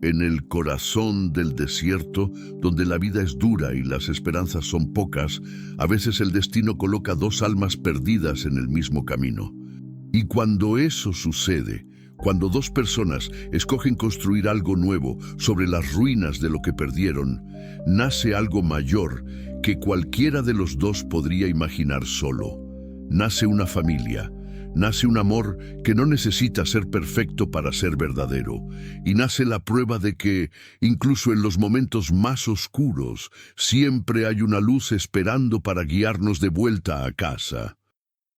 En el corazón del desierto, donde la vida es dura y las esperanzas son pocas, a veces el destino coloca 2 almas perdidas en el mismo camino. Y cuando eso sucede, cuando 2 personas escogen construir algo nuevo sobre las ruinas de lo que perdieron, nace algo mayor que cualquiera de los 2 podría imaginar solo. Nace una familia, nace un amor que no necesita ser perfecto para ser verdadero, y nace la prueba de que, incluso en los momentos más oscuros, siempre hay una luz esperando para guiarnos de vuelta a casa.